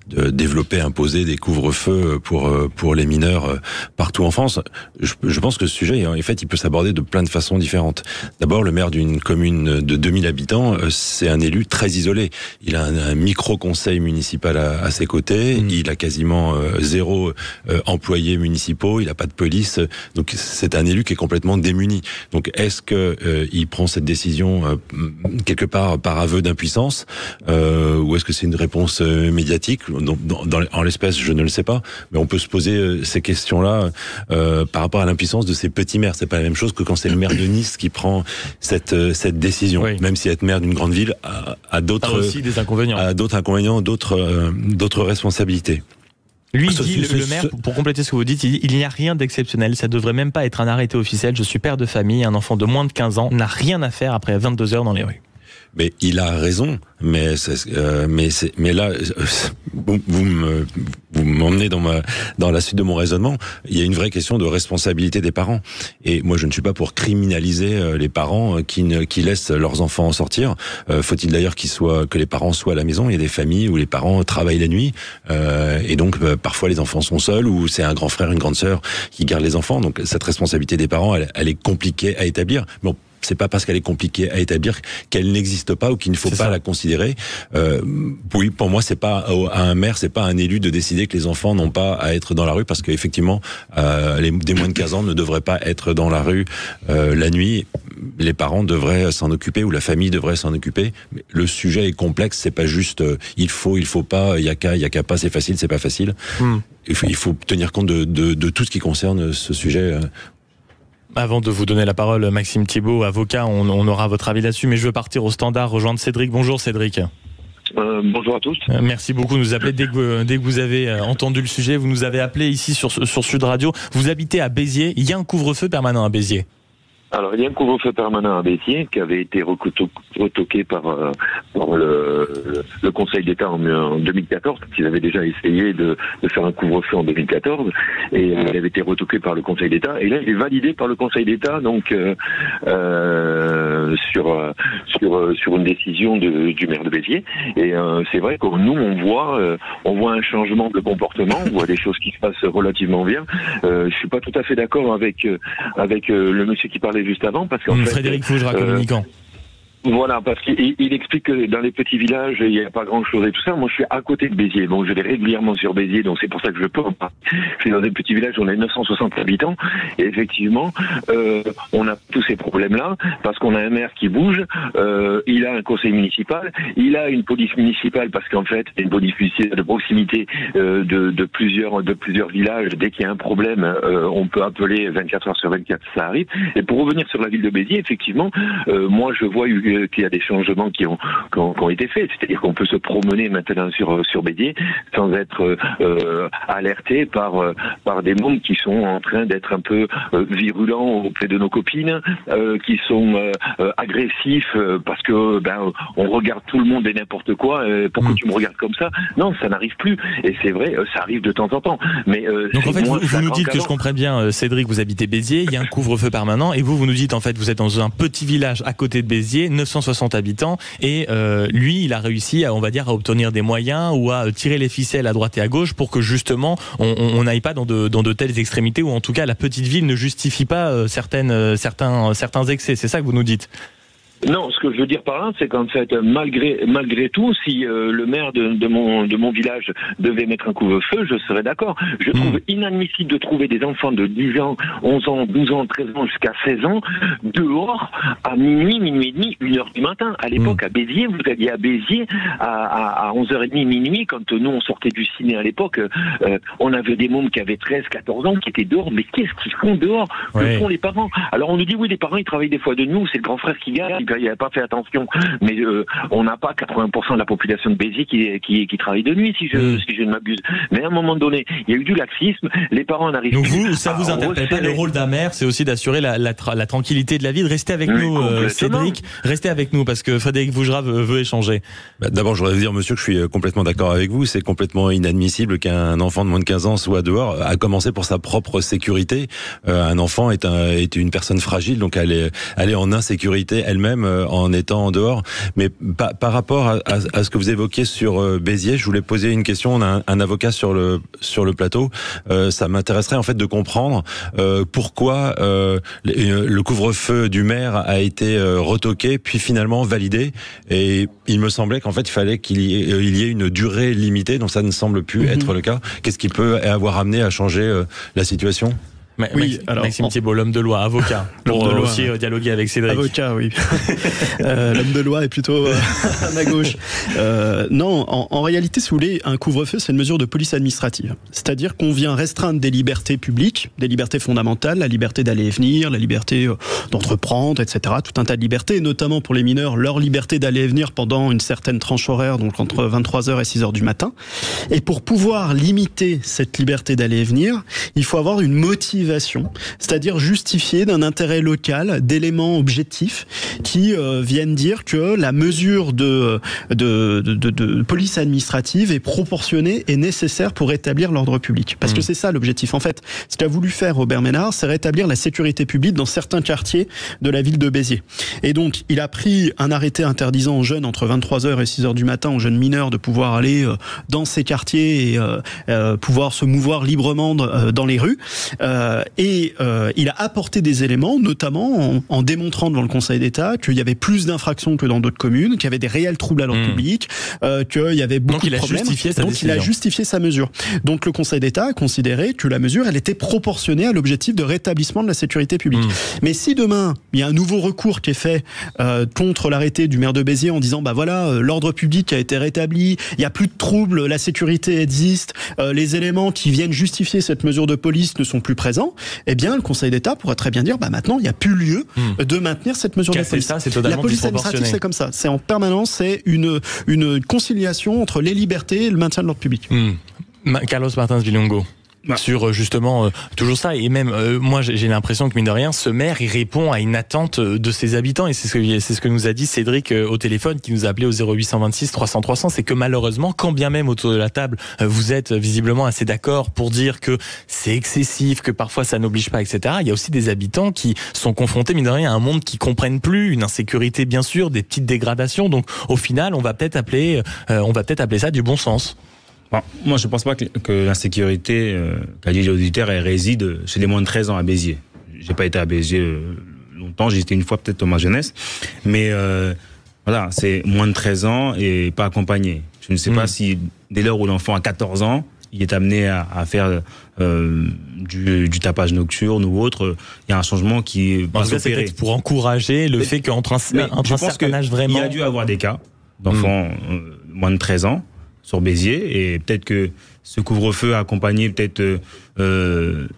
de développer, imposer des couvre-feux pour les mineurs partout en France. Je pense que ce sujet, en fait, il peut s'aborder de plein de façons différentes. D'abord, le maire d'une commune de 2000 habitants, c'est un élu très isolé. Il a un micro-conseil municipal à ses côtés. Il a quasiment 0 employés municipaux. Il n'a pas de police. Donc, c'est un élu qui est complètement démuni. Donc, est-ce que il prend cette décision quelque part par aveu d'impuissance, ou est-ce que c'est une réponse médiatique? En l'espèce, je ne le sais pas, mais on peut se poser ces questions-là par rapport à l'impuissance de ces petits maires. C'est pas la même chose que quand c'est le maire de Nice qui prend cette décision. Oui. Même si être maire d'une grande ville a d'autres
aussi des inconvénients,
d'autres responsabilités.
Lui dit, le maire, pour compléter ce que vous dites, il dit il n'y a rien d'exceptionnel, ça devrait même pas être un arrêté officiel. Je suis père de famille, un enfant de moins de 15 ans n'a rien à faire après 22 heures dans les rues.
Mais il a raison. Mais là, vous m'emmenez dans la suite de mon raisonnement. Il y a une vraie question de responsabilité des parents. Et moi, je ne suis pas pour criminaliser les parents qui laissent leurs enfants en sortir. Faut-il d'ailleurs que les parents soient à la maison? Il y a des familles où les parents travaillent la nuit, et donc parfois les enfants sont seuls, ou c'est un grand frère, une grande sœur qui garde les enfants. Donc cette responsabilité des parents, elle est compliquée à établir. Bon, c'est pas parce qu'elle est compliquée à établir qu'elle n'existe pas ou qu'il ne faut pas la considérer. Oui, pour moi, c'est pas à un maire, c'est pas à un élu de décider que les enfants n'ont pas à être dans la rue, parce qu'effectivement, des moins de 15 ans ne devraient pas être dans la rue la nuit. Les parents devraient s'en occuper, ou la famille devrait s'en occuper. Mais le sujet est complexe, c'est pas juste il faut pas, il y a qu'à pas, c'est facile, c'est pas facile. Il faut tenir compte de tout ce qui concerne ce sujet.
Avant de vous donner la parole, Maxime Thiébaut, avocat, on aura votre avis là-dessus, mais je veux partir au standard, rejoindre Cédric. Bonjour Cédric.
Bonjour à tous.
Merci beaucoup de nous appeler dès que vous avez entendu le sujet. Vous nous avez appelé ici sur Sud Radio. Vous habitez à Béziers, il y a un couvre-feu permanent à Béziers.
Alors, il y a un couvre-feu permanent à Béziers qui avait été retoqué par le Conseil d'État en 2014, parce qu'ils avaient déjà essayé de faire un couvre-feu en 2014, et il avait été retoqué par le Conseil d'État, et là il est validé par le Conseil d'État, donc sur une décision du maire de Béziers. Et c'est vrai que nous on voit un changement de comportement, on voit des choses qui se passent relativement bien. Je suis pas tout à fait d'accord avec le monsieur qui parlait juste avant, parce qu'en fait,
Frédéric Fougera, communicant.
Voilà, parce qu'il explique que dans les petits villages, il n'y a pas grand-chose et tout ça. Moi, je suis à côté de Béziers, donc je vais régulièrement sur Béziers, donc c'est pour ça que je peux en parler. Je suis dans un petit village où on a 960 habitants, et effectivement, on a tous ces problèmes-là, parce qu'on a un maire qui bouge, il a un conseil municipal, il a une police municipale, parce qu'en fait, c'est une police municipale de proximité de plusieurs villages. Dès qu'il y a un problème, on peut appeler 24 heures sur 24, ça arrive. Et pour revenir sur la ville de Béziers, effectivement, moi, je vois qu'il y a des changements qui ont été faits, c'est-à-dire qu'on peut se promener maintenant sur Béziers sans être alerté par des mômes qui sont en train d'être un peu virulents auprès de nos copines, qui sont agressifs parce que on regarde tout le monde et n'importe quoi. Pourquoi tu me regardes comme ça? Non, ça n'arrive plus. Et c'est vrai, ça arrive de temps en temps. Mais
donc en fait, vous nous dites que je comprends bien, Cédric, vous habitez Béziers, il y a un couvre-feu permanent, et vous nous dites en fait, vous êtes dans un petit village à côté de Béziers, 960 habitants, et lui, il a réussi à obtenir des moyens ou à tirer les ficelles à droite et à gauche pour que justement on n'aille pas dans de telles extrémités, ou en tout cas la petite ville ne justifie pas certains excès. C'est ça que vous nous dites?
Non, ce que je veux dire par là, c'est qu'en fait, malgré tout, si le maire de mon village devait mettre un couvre-feu, je serais d'accord. Je trouve inadmissible de trouver des enfants de 10 ans, 11 ans, 12 ans, 13 ans, jusqu'à 16 ans, dehors, à minuit et demi, 1h du matin. À l'époque, à Béziers, vous alliez à Béziers à 11h30, minuit, quand nous, on sortait du ciné à l'époque, on avait des mômes qui avaient 13, 14 ans, qui étaient dehors. Mais qu'est-ce qu'ils font dehors? Que font les parents? Alors, on nous dit, oui, les parents, ils travaillent des fois de nuit, c'est le grand frère qui gagne, il n'avait pas fait attention, mais on n'a pas 80% de la population de Béziers qui travaille de nuit, si je ne m'abuse. Mais à un moment donné, il y a eu du laxisme, les parents n'arrivent plus.
Donc vous, ça vous interpelle pas? Le rôle d'un maire, c'est aussi d'assurer la tranquillité de la ville. Restez avec nous, Cédric, restez avec nous, parce que Frédéric Fougera veut échanger.
D'abord, je voudrais vous dire, monsieur, que je suis complètement d'accord avec vous. C'est complètement inadmissible qu'un enfant de moins de 15 ans soit dehors, à commencer pour sa propre sécurité. Un enfant est une personne fragile, donc elle est en insécurité elle-même en étant en dehors. Mais par rapport à ce que vous évoquiez sur Béziers, je voulais poser une question. On a un avocat sur le plateau. Ça m'intéresserait en fait de comprendre pourquoi le couvre-feu du maire a été retoqué puis finalement validé. Et il me semblait qu'en fait il fallait qu'il y ait une durée limitée, donc ça ne semble plus être le cas. Qu'est-ce qui peut avoir amené à changer la situation?
Oui, Maxime Thiébaut, l'homme de loi, avocat, pour aussi dialoguer avec Cédric.
Avocat, oui. L'homme de loi est plutôt à ma gauche. Non, en réalité, si vous voulez, un couvre-feu, c'est une mesure de police administrative. C'est-à-dire qu'on vient restreindre des libertés publiques, des libertés fondamentales, la liberté d'aller et venir, la liberté d'entreprendre, etc. Tout un tas de libertés, notamment pour les mineurs, leur liberté d'aller et venir pendant une certaine tranche horaire, donc entre 23h et 6h du matin. Et pour pouvoir limiter cette liberté d'aller et venir, il faut avoir une motivation motivation, c'est-à-dire justifiée d'un intérêt local, d'éléments objectifs qui viennent dire que la mesure de police administrative est proportionnée et nécessaire pour rétablir l'ordre public. Parce que c'est ça l'objectif. En fait, ce qu'a voulu faire Robert Ménard, c'est rétablir la sécurité publique dans certains quartiers de la ville de Béziers. Et donc, il a pris un arrêté interdisant aux jeunes entre 23h et 6h du matin, aux jeunes mineurs, de pouvoir aller dans ces quartiers et pouvoir se mouvoir librement dans les rues. Il a apporté des éléments, notamment en démontrant devant le Conseil d'État qu'il y avait plus d'infractions que dans d'autres communes, qu'il y avait des réels troubles à l'ordre public, qu'il y avait beaucoup de problèmes. Donc il a justifié sa mesure. Donc le Conseil d'État a considéré que la mesure, elle était proportionnée à l'objectif de rétablissement de la sécurité publique. Mais si demain, il y a un nouveau recours qui est fait contre l'arrêté du maire de Béziers en disant, bah voilà, l'ordre public a été rétabli, il n'y a plus de troubles, la sécurité existe, les éléments qui viennent justifier cette mesure de police ne sont plus présents, eh bien le Conseil d'État pourrait très bien dire, bah maintenant, il n'y a plus lieu de maintenir cette mesure de police.
Ça, c'est totalement
la police administrative, c'est comme ça. C'est en permanence, c'est une conciliation entre les libertés et le maintien de l'ordre public.
Carlos Martins Villalongo. Sur justement toujours ça, et même moi j'ai l'impression que mine de rien ce maire il répond à une attente de ses habitants, et c'est ce que nous a dit Cédric au téléphone, qui nous a appelé au 0826 300 300. C'est que malheureusement, quand bien même autour de la table vous êtes visiblement assez d'accord pour dire que c'est excessif, que parfois ça n'oblige pas, etc., il y a aussi des habitants qui sont confrontés mine de rien à un monde qui comprennent plus, une insécurité bien sûr, des petites dégradations. Donc au final on va peut-être appeler ça du bon sens.
Bon, moi, je ne pense pas que l'insécurité, qu'a dit l'auditeur, elle réside chez les moins de 13 ans à Béziers. J'ai pas été à Béziers longtemps, j'y étais une fois peut-être dans ma jeunesse, mais voilà, c'est moins de 13 ans et pas accompagné. Je ne sais pas si dès lors où l'enfant a 14 ans, il est amené à faire du tapage nocturne ou autre, il y a un changement qui va s'opérer.
C'est peut-être pour encourager le fait qu'entre un certain âge vraiment...
Il y a dû avoir des cas d'enfants moins de 13 ans sur Béziers, et peut-être que ce couvre-feu a accompagné peut-être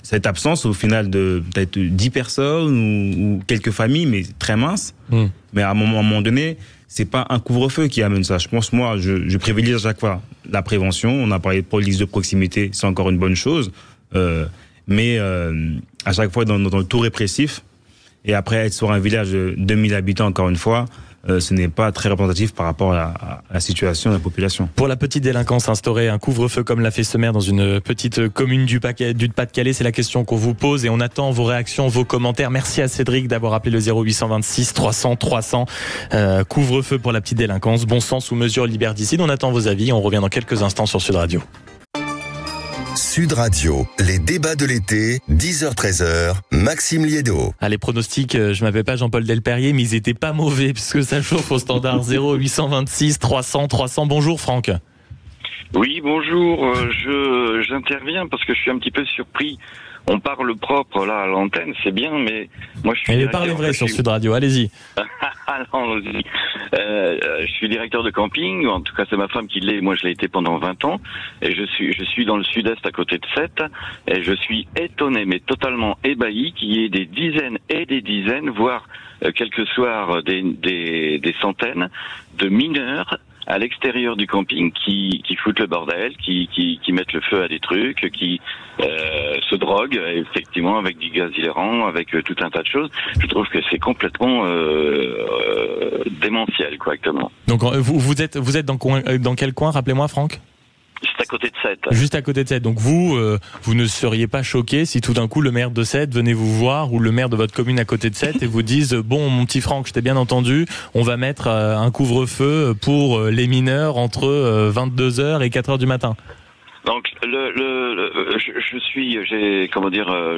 cette absence au final de peut-être 10 personnes ou quelques familles, mais très minces. Mais à un moment donné, c'est pas un couvre-feu qui amène ça. Je pense, moi, je privilégie à chaque fois la prévention. On a parlé de police de proximité, c'est encore une bonne chose. Mais à chaque fois dans le tout répressif, et après être sur un village de 2000 habitants, encore une fois, ce n'est pas très représentatif par rapport à la situation de la population.
Pour la petite délinquance, instaurer un couvre-feu comme l'a fait ce maire dans une petite commune du Pas-de-Calais, c'est la question qu'on vous pose, et on attend vos réactions, vos commentaires. Merci à Cédric d'avoir appelé le 0826 300 300. Couvre-feu pour la petite délinquance, bon sens ou mesures liberticides. On attend vos avis, on revient dans quelques instants sur Sud Radio.
Sud Radio, les débats de l'été, 10h-13h, Maxime Liédo.
Les pronostics, je m'appelle pas Jean-Paul Delperrier, mais ils étaient pas mauvais, puisque ça chauffe au standard 0826 300 300. Bonjour Franck.
Oui, bonjour, j'interviens parce que je suis un petit peu surpris. On parle propre là à l'antenne, c'est bien, mais moi je suis...
Mais parlez vrai sur Sud Radio, allez-y.
Allons-y. Je suis directeur de camping, en tout cas c'est ma femme qui l'est, moi je l'ai été pendant 20 ans, et je suis dans le sud-est à côté de Sète, et je suis étonné, mais totalement ébahi qu'il y ait des dizaines et des dizaines, voire quelques soirs des centaines de mineurs à l'extérieur du camping qui foutent le bordel, qui mettent le feu à des trucs, qui se droguent effectivement avec du gaz hilarant, avec tout un tas de choses. Je trouve que c'est complètement démentiel correctement.
Donc vous êtes dans quel coin, rappelez-moi Franck?
Juste à côté de Sète.
Juste à côté de Sète. Donc vous ne seriez pas choqué si tout d'un coup le maire de Sète venait vous voir, ou le maire de votre commune à côté de Sète, et vous dise bon mon petit Franck, je t'ai bien entendu, on va mettre un couvre-feu pour les mineurs entre 22h et 4h du matin.
Donc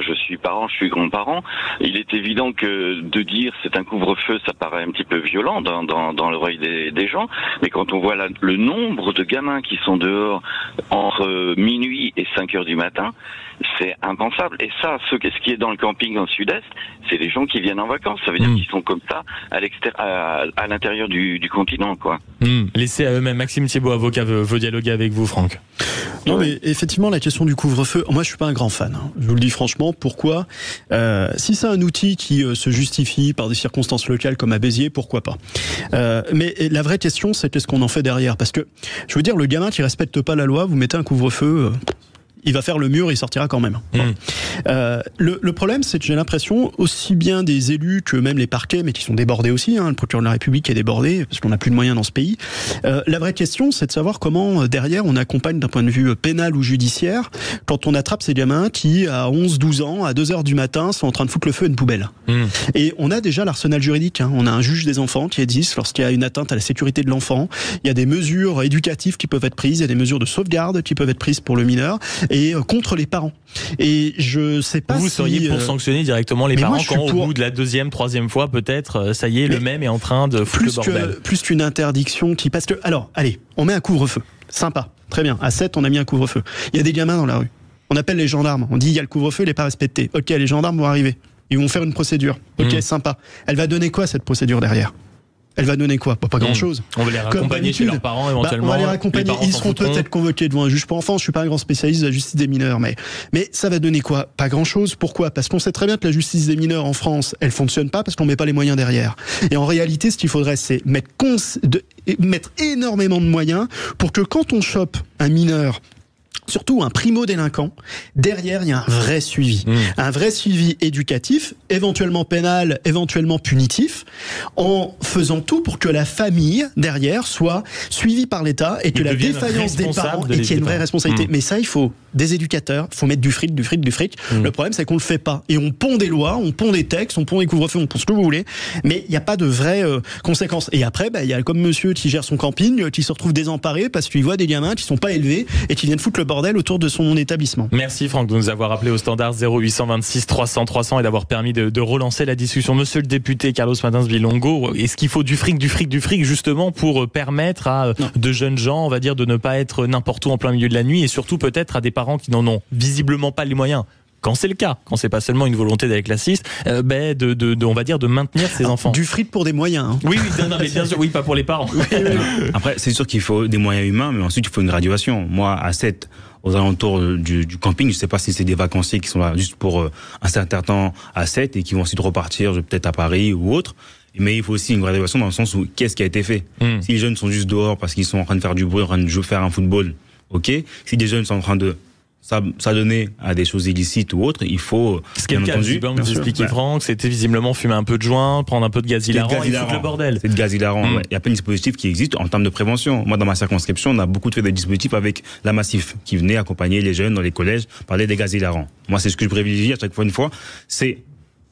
je suis parent, je suis grand-parent. Il est évident que de dire c'est un couvre-feu, ça paraît un petit peu violent dans l'oreille des gens. Mais quand on voit le nombre de gamins qui sont dehors entre minuit et 5 heures du matin, c'est impensable. Et ça, ce qui est dans le camping en sud-est, c'est les gens qui viennent en vacances. Ça veut dire qu'ils sont comme ça à l'intérieur du continent, quoi.
Laissez à eux-mêmes. Maxime Thiebaud, avocat, veut dialoguer avec vous, Franck.
Non, mais effectivement, la question du couvre-feu, moi je suis pas un grand fan. Je vous le dis franchement. Pourquoi si c'est un outil qui se justifie par des circonstances locales comme à Béziers, pourquoi pas. Mais la vraie question, c'est qu'est-ce qu'on en fait derrière. Parce que, je veux dire, le gamin qui respecte pas la loi, vous mettez un couvre-feu... il va faire le mur, il sortira quand même. Le problème, c'est que j'ai l'impression, aussi bien des élus que même les parquets, mais qui sont débordés aussi, le procureur de la République est débordé, parce qu'on n'a plus de moyens dans ce pays. La vraie question, c'est de savoir comment, derrière, on accompagne d'un point de vue pénal ou judiciaire, quand on attrape ces gamins qui, à 11-12 ans, à 2h du matin, sont en train de foutre le feu à une poubelle. Et on a déjà l'arsenal juridique. On a un juge des enfants qui existe lorsqu'il y a une atteinte à la sécurité de l'enfant. Il y a des mesures éducatives qui peuvent être prises, il y a des mesures de sauvegarde qui peuvent être prises pour le mineur et contre les parents. Et je sais pas
vous seriez pour sanctionner directement les parents quand au bout de la 2e, 3e fois peut-être, ça y est, le même est en train de foutre le bordel.
Plus qu'une interdiction qui passe que... Alors, allez, on met un couvre-feu. Sympa, très bien. À 7, on a mis un couvre-feu. Il y a des gamins dans la rue. On appelle les gendarmes. On dit, il y a le couvre-feu, il n'est pas respecté. Ok, les gendarmes vont arriver. Ils vont faire une procédure. Ok, sympa. Elle va donner quoi, cette procédure derrière ? Elle va donner quoi ? Pas grand-chose.
On va les raccompagner chez leurs parents éventuellement.
On va les raccompagner. Ils seront peut-être convoqués devant un juge pour enfants. Je suis pas un grand spécialiste de la justice des mineurs, mais ça va donner quoi ? Pas grand-chose. Pourquoi ? Parce qu'on sait très bien que la justice des mineurs en France, elle fonctionne pas parce qu'on met pas les moyens derrière. Et en réalité, ce qu'il faudrait, c'est mettre énormément de moyens pour que quand on chope un mineur, surtout un primo-délinquant, derrière, il y a un vrai suivi. Un vrai suivi éducatif, éventuellement pénal, éventuellement punitif, en faisant tout pour que la famille, derrière, soit suivie par l'État et que la défaillance des parents et qu'il y ait une vraie responsabilité. Mais ça, il faut des éducateurs, il faut mettre du fric. Le problème, c'est qu'on le fait pas. Et on pond des lois, on pond des textes, on pond des couvre-feux, on pond ce que vous voulez, mais il n'y a pas de vraies conséquences. Et après, il y a comme monsieur qui gère son camping, qui se retrouve désemparé parce qu'il voit des gamins qui sont pas élevés et qui viennent foutre le bordel autour de son établissement.
Merci Franck de nous avoir appelé au standard 0826 300 300 et d'avoir permis de relancer la discussion. Monsieur le député Carlos Martins Bilongo, est-ce qu'il faut du fric justement pour permettre à de jeunes gens, on va dire, de ne pas être n'importe où en plein milieu de la nuit et surtout peut-être à des parents qui n'en ont visiblement pas les moyens, quand c'est le cas, quand c'est pas seulement une volonté d'être classiste, on va dire de maintenir ses enfants.
Du fric pour des moyens.
Oui, mais bien sûr, pas pour les parents.
Après, c'est sûr qu'il faut des moyens humains, mais ensuite il faut une graduation. Moi, à 7, aux alentours du camping, je sais pas si c'est des vacanciers qui sont là juste pour un certain temps à 7 et qui vont ensuite repartir peut-être à Paris ou autre. Mais il faut aussi une graduation dans le sens où qu'est-ce qui a été fait. Si les jeunes sont juste dehors parce qu'ils sont en train de faire du bruit, en train de faire un football, ok. Si des jeunes sont en train de s'adonner à des choses illicites ou autres, il faut,
bien entendu, vous expliquez Franck, c'était visiblement fumer un peu de joint, prendre un peu de gaz hilarant et foutre le bordel.
C'est de gaz hilarant. Il y a plein de dispositifs qui existent en termes de prévention. Moi, dans ma circonscription, on a beaucoup de dispositifs avec la Massif qui venait accompagner les jeunes dans les collèges, parler des gaz hilarants. Moi, c'est ce que je privilégie à chaque fois, c'est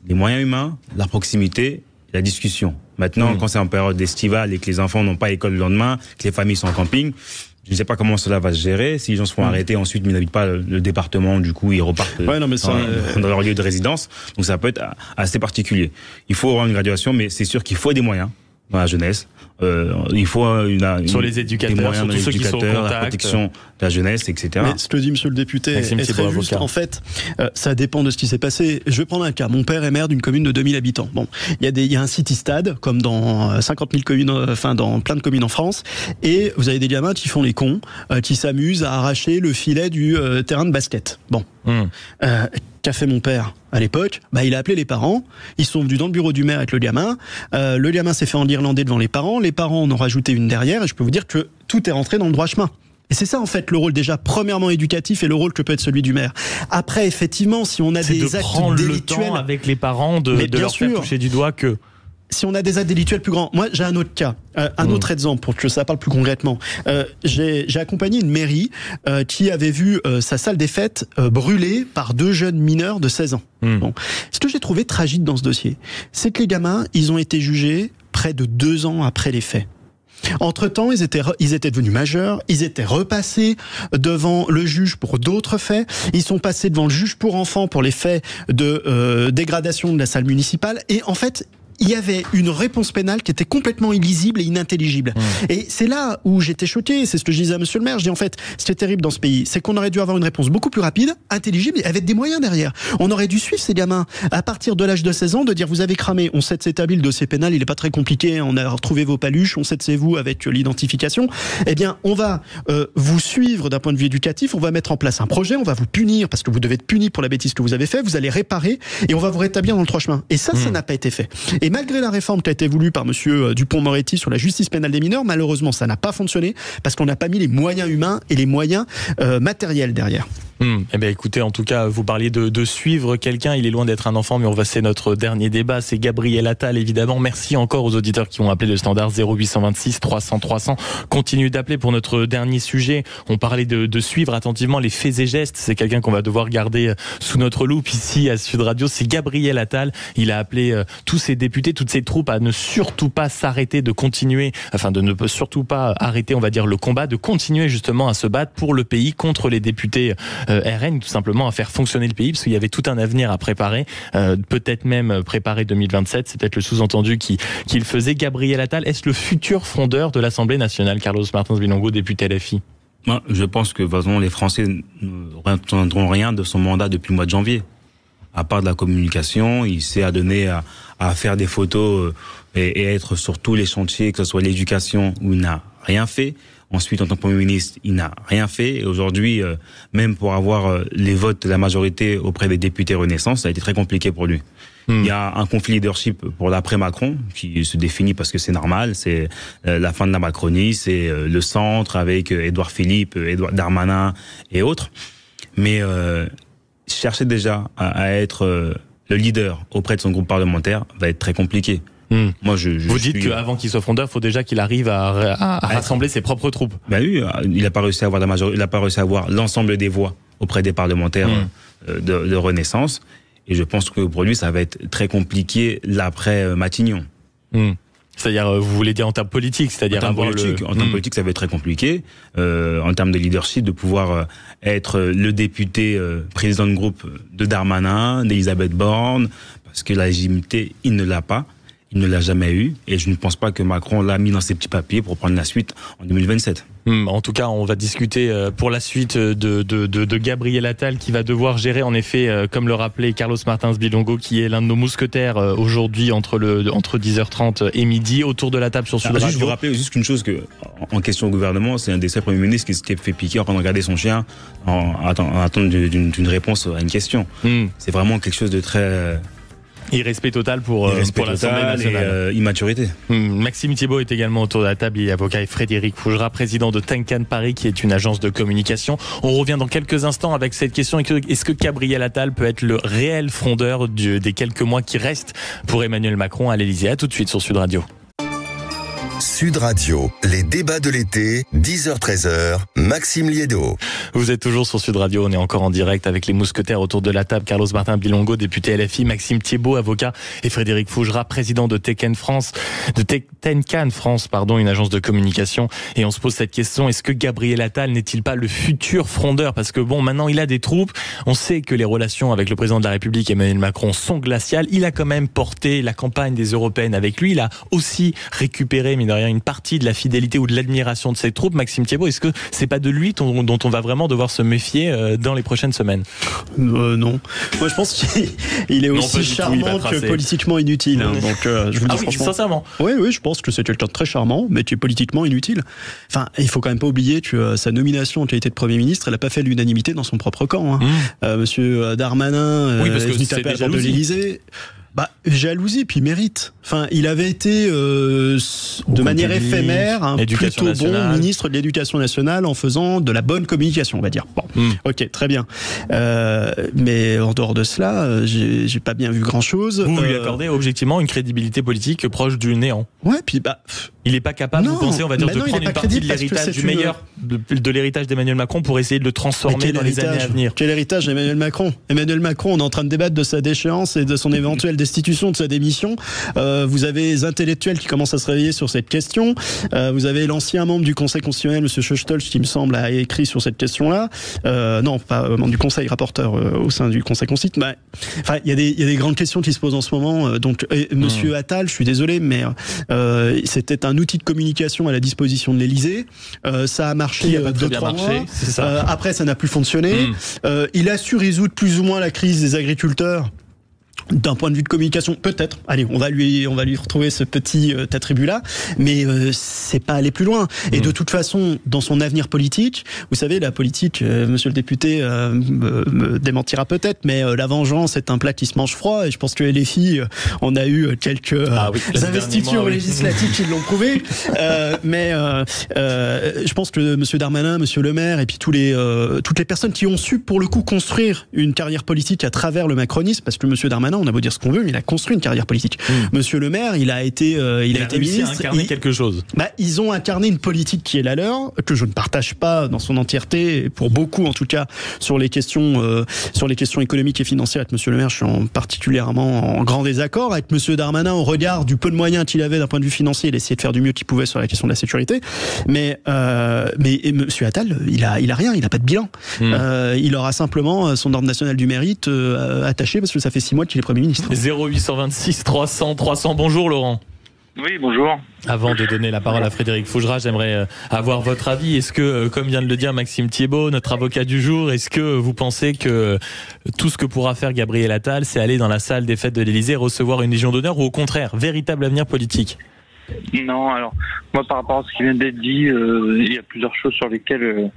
les moyens humains, la proximité, la discussion. Maintenant, quand c'est en période estivale et que les enfants n'ont pas école le lendemain, que les familles sont en camping, je ne sais pas comment cela va se gérer. Si les gens se font arrêter ensuite, mais ils n'habitent pas le département, du coup, ils repartent dans leur lieu de résidence. Donc ça peut être assez particulier. Il faut avoir une graduation, mais c'est sûr qu'il faut des moyens dans la jeunesse. Il faut
sur les éducateurs, sur tous ceux qui sont au contact,
la protection de la jeunesse, etc.
Mais ce que dit monsieur le député est très juste. En fait, ça dépend de ce qui s'est passé. Je vais prendre un cas. Mon père est maire d'une commune de 2000 habitants. Bon, il y a un city-stade, comme dans 50 000 communes, dans plein de communes en France, et vous avez des gamins qui font les cons, qui s'amusent à arracher le filet du terrain de basket. Bon. Qu'a fait mon père à l'époque? Il a appelé les parents, ils sont venus dans le bureau du maire avec le gamin s'est fait en irlandais devant les parents en ont rajouté une derrière, et je peux vous dire que tout est rentré dans le droit chemin. Et c'est ça en fait le rôle déjà premièrement éducatif et le rôle que peut être celui du maire. Après effectivement si on a des actes délictuels,
le temps avec les parents de leur faire toucher du doigt que...
Si on a des actes délictuels plus grands, moi j'ai un autre cas, un autre exemple pour que ça parle plus concrètement. J'ai accompagné une mairie qui avait vu sa salle des fêtes brûlée par 2 jeunes mineurs de 16 ans. Bon. Ce que j'ai trouvé tragique dans ce dossier, c'est que les gamins, ils ont été jugés près de 2 ans après les faits. Entre-temps, ils étaient devenus majeurs, ils étaient repassés devant le juge pour d'autres faits, ils sont passés devant le juge pour enfants pour les faits de dégradation de la salle municipale, et en fait... il y avait une réponse pénale qui était complètement illisible et inintelligible. Et c'est là où j'étais choqué, c'est ce que je disais à monsieur le maire, je dis en fait, ce qui est terrible dans ce pays, c'est qu'on aurait dû avoir une réponse beaucoup plus rapide, intelligible, et avec des moyens derrière. On aurait dû suivre ces gamins à partir de l'âge de 16 ans, de dire vous avez cramé, on sait de s'établir le dossier pénal, il est pas très compliqué, on a retrouvé vos paluches, on sait de c'est vous avec l'identification, eh bien on va vous suivre d'un point de vue éducatif, on va mettre en place un projet, on va vous punir, parce que vous devez être puni pour la bêtise que vous avez fait, vous allez réparer, et on va vous rétablir dans le droit chemin. Et ça n'a pas été fait. Et malgré la réforme qui a été voulue par monsieur Dupond-Moretti sur la justice pénale des mineurs, malheureusement, ça n'a pas fonctionné parce qu'on n'a pas mis les moyens humains et les moyens matériels derrière.
Eh bien, écoutez, en tout cas, vous parliez de suivre quelqu'un. Il est loin d'être un enfant, mais c'est notre dernier débat. C'est Gabriel Attal, évidemment. Merci encore aux auditeurs qui ont appelé le standard 0826 300 300. Continuez d'appeler pour notre dernier sujet. On parlait de suivre attentivement les faits et gestes. C'est quelqu'un qu'on va devoir garder sous notre loupe ici à Sud Radio. C'est Gabriel Attal. Il a appelé tous ses députés, toutes ses troupes à ne surtout pas s'arrêter, de continuer, enfin de ne surtout pas arrêter, on va dire, le combat, de continuer justement à se battre pour le pays contre les députés RN, tout simplement à faire fonctionner le pays, parce qu'il y avait tout un avenir à préparer, peut-être même préparer 2027, c'est peut-être le sous-entendu qu'il faisait. Gabriel Attal, est-ce le futur frondeur de l'Assemblée nationale? Carlos Martins Bilongo, député LFI.
Moi, je pense que les Français ne retiendront rien de son mandat depuis le mois de janvier. À part de la communication, il s'est adonné à faire des photos et être sur tous les chantiers, que ce soit l'éducation, où il n'a rien fait. Ensuite, en tant que Premier ministre, il n'a rien fait. Et aujourd'hui, même pour avoir les votes de la majorité auprès des députés Renaissance, ça a été très compliqué pour lui. Il y a un conflit leadership pour l'après-Macron qui se définit parce que c'est normal, c'est la fin de la Macronie, c'est le centre avec Édouard Philippe, Édouard Darmanin et autres. Mais chercher déjà à être le leader auprès de son groupe parlementaire va être très compliqué. Moi,
vous dites qu'avant qu'il soit frondeur, il faut déjà qu'il arrive à rassembler ses propres troupes.
Ben oui, il n'a pas réussi à avoir la majorité, il n'a pas réussi à avoir l'ensemble des voix auprès des parlementaires de Renaissance. Et je pense que pour lui, ça va être très compliqué l'après Matignon.
C'est-à-dire, vous voulez dire en termes politiques, c'est-à-dire
en termes politiques, ça va être très compliqué. En termes de leadership, de pouvoir être le député président de groupe de Darmanin, d'Elisabeth Borne, parce que la légitimité, il ne l'a pas. Il ne l'a jamais eu, et je ne pense pas que Macron l'a mis dans ses petits papiers pour prendre la suite en 2027.
En tout cas, on va discuter pour la suite de Gabriel Attal, qui va devoir gérer, en effet, comme le rappelait Carlos Martins Bilongo, qui est l'un de nos mousquetaires aujourd'hui entre 10h30 et midi, autour de la table sur Sud Radio.
Je vous rappelle juste qu'une chose, que en question au gouvernement, c'est un des seuls premiers ministres qui s'était fait piquer en train de regarder son chien en attendant d'une réponse à une question. C'est vraiment quelque chose de très...
Irrespect total pour l'Assemblée nationale.
Et immaturité.
Maxime Thiebaud est également autour de la table. Il est avocat, et Frédéric Fougera, président de Tenkan Paris, qui est une agence de communication. On revient dans quelques instants avec cette question. Est-ce que Gabriel Attal peut être le réel frondeur des quelques mois qui restent pour Emmanuel Macron à l'Élysée? À tout de suite sur Sud Radio.
Sud Radio, les débats de l'été, 10h-13h, Maxime Liédo.
Vous êtes toujours sur Sud Radio, on est encore en direct avec les mousquetaires autour de la table. Carlos Martin Bilongo, député LFI, Maxime Thiebaud, avocat, et Frédéric Fougera, président de Tenkan France, une agence de communication. Et on se pose cette question, est-ce que Gabriel Attal n'est-il pas le futur frondeur? Parce que maintenant il a des troupes, on sait que les relations avec le président de la République, Emmanuel Macron, sont glaciales. Il a quand même porté la campagne des Européennes avec lui, il a aussi récupéré, mine de rien, une partie de la fidélité ou de l'admiration de ses troupes. Maxime Thiebaud, est-ce que c'est pas de lui dont on va vraiment devoir se méfier dans les prochaines semaines?
Non. Moi, je pense qu'il est aussi charmant que politiquement inutile. Donc, je vous le dis franchement.
Sincèrement.
Oui, je pense que c'est quelqu'un de très charmant, mais qui est politiquement inutile. Enfin, il faut quand même pas oublier que sa nomination en qualité de Premier ministre, elle n'a pas fait l'unanimité dans son propre camp. Monsieur Darmanin est venu taper à la porte de l'Élysée. Jalousie, puis mérite. Enfin, il avait été de manière éphémère plutôt bon ministre de l'Éducation nationale en faisant de la bonne communication, on va dire. Bon, ok, très bien. Mais en dehors de cela, j'ai pas bien vu grand-chose.
Vous lui accordez objectivement une crédibilité politique proche du néant.
Ouais, puis
il n'est pas capable, vous pensez, on va dire, de prendre une partie de l'héritage du meilleur, de l'héritage d'Emmanuel Macron pour essayer de le transformer dans les années à venir.
Quel héritage d'Emmanuel Macron? Emmanuel Macron, on est en train de débattre de sa déchéance et de son éventuelle destitution, de sa démission. Vous avez les intellectuels qui commencent à se réveiller sur cette question. Vous avez l'ancien membre du Conseil constitutionnel, monsieur Schostolz, qui me semble a écrit sur cette question-là. Non, pas membre du Conseil, rapporteur au sein du Conseil constitutionnel. Enfin, il y a des grandes questions qui se posent en ce moment. Donc, monsieur Attal, je suis désolé, mais c'était un outil de communication à la disposition de l'Élysée. Ça a marché 2-3 mois. Après, ça n'a plus fonctionné. Il a su résoudre plus ou moins la crise des agriculteurs D'un point de vue de communication, peut-être. Allez, on va lui retrouver ce petit attribut-là, mais c'est pas aller plus loin. Et de toute façon, dans son avenir politique, vous savez, la politique, monsieur le député me démentira peut-être, mais la vengeance est un plat qui se mange froid, et je pense que LFI, on a eu quelques investitures législatives qui l'ont prouvé. Mais je pense que monsieur Darmanin, monsieur Le Maire, et puis toutes les personnes qui ont su, pour le coup, construire une carrière politique à travers le macronisme, parce que monsieur Darmanin, on a beau dire ce qu'on veut, mais il a construit une carrière politique. Monsieur Le Maire, il a été ministre.
À incarner quelque chose.
Ils ont incarné une politique qui est la leur, que je ne partage pas dans son entièreté, pour beaucoup en tout cas, sur les questions économiques et financières. Avec monsieur Le Maire, je suis particulièrement en grand désaccord. Avec monsieur Darmanin, au regard du peu de moyens qu'il avait d'un point de vue financier, il essayait de faire du mieux qu'il pouvait sur la question de la sécurité. Mais monsieur Attal, il a rien, il n'a pas de bilan. Il aura simplement son ordre national du mérite attaché, parce que ça fait 6 mois qu'il est Premier ministre.
0826 300. Bonjour Laurent.
Oui, bonjour.
Avant de donner la parole à Frédéric Fougera, j'aimerais avoir votre avis. Est-ce que, comme vient de le dire Maxime Thiébaut, notre avocat du jour, est-ce que vous pensez que tout ce que pourra faire Gabriel Attal, c'est aller dans la salle des fêtes de l'Élysée, recevoir une Légion d'honneur, ou au contraire, véritable avenir politique?
Non, alors, moi par rapport à ce qui vient d'être dit, il y a plusieurs choses sur lesquelles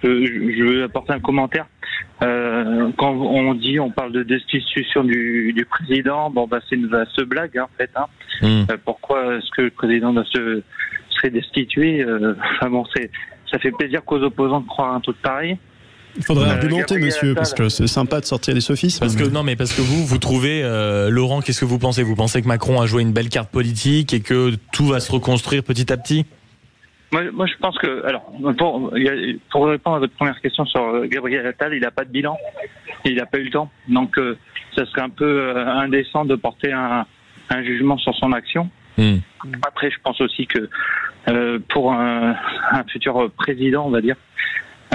je veux apporter un commentaire. Quand on parle de destitution du président, c'est une vaste blague en fait. Pourquoi est-ce que le président serait destitué? Ça fait plaisir qu'aux opposants de croire un truc pareil.
Il faudrait argumenter, monsieur, parce que c'est sympa de sortir des sophismes.
Parce que vous trouvez, Laurent, qu'est-ce que vous pensez? Vous pensez que Macron a joué une belle carte politique et que tout va se reconstruire petit à petit?
Moi, je pense que, alors, pour répondre à votre première question sur Gabriel Attal, il n'a pas de bilan, il n'a pas eu le temps, donc ça serait un peu indécent de porter un jugement sur son action. Après, je pense aussi que pour un futur président, on va dire,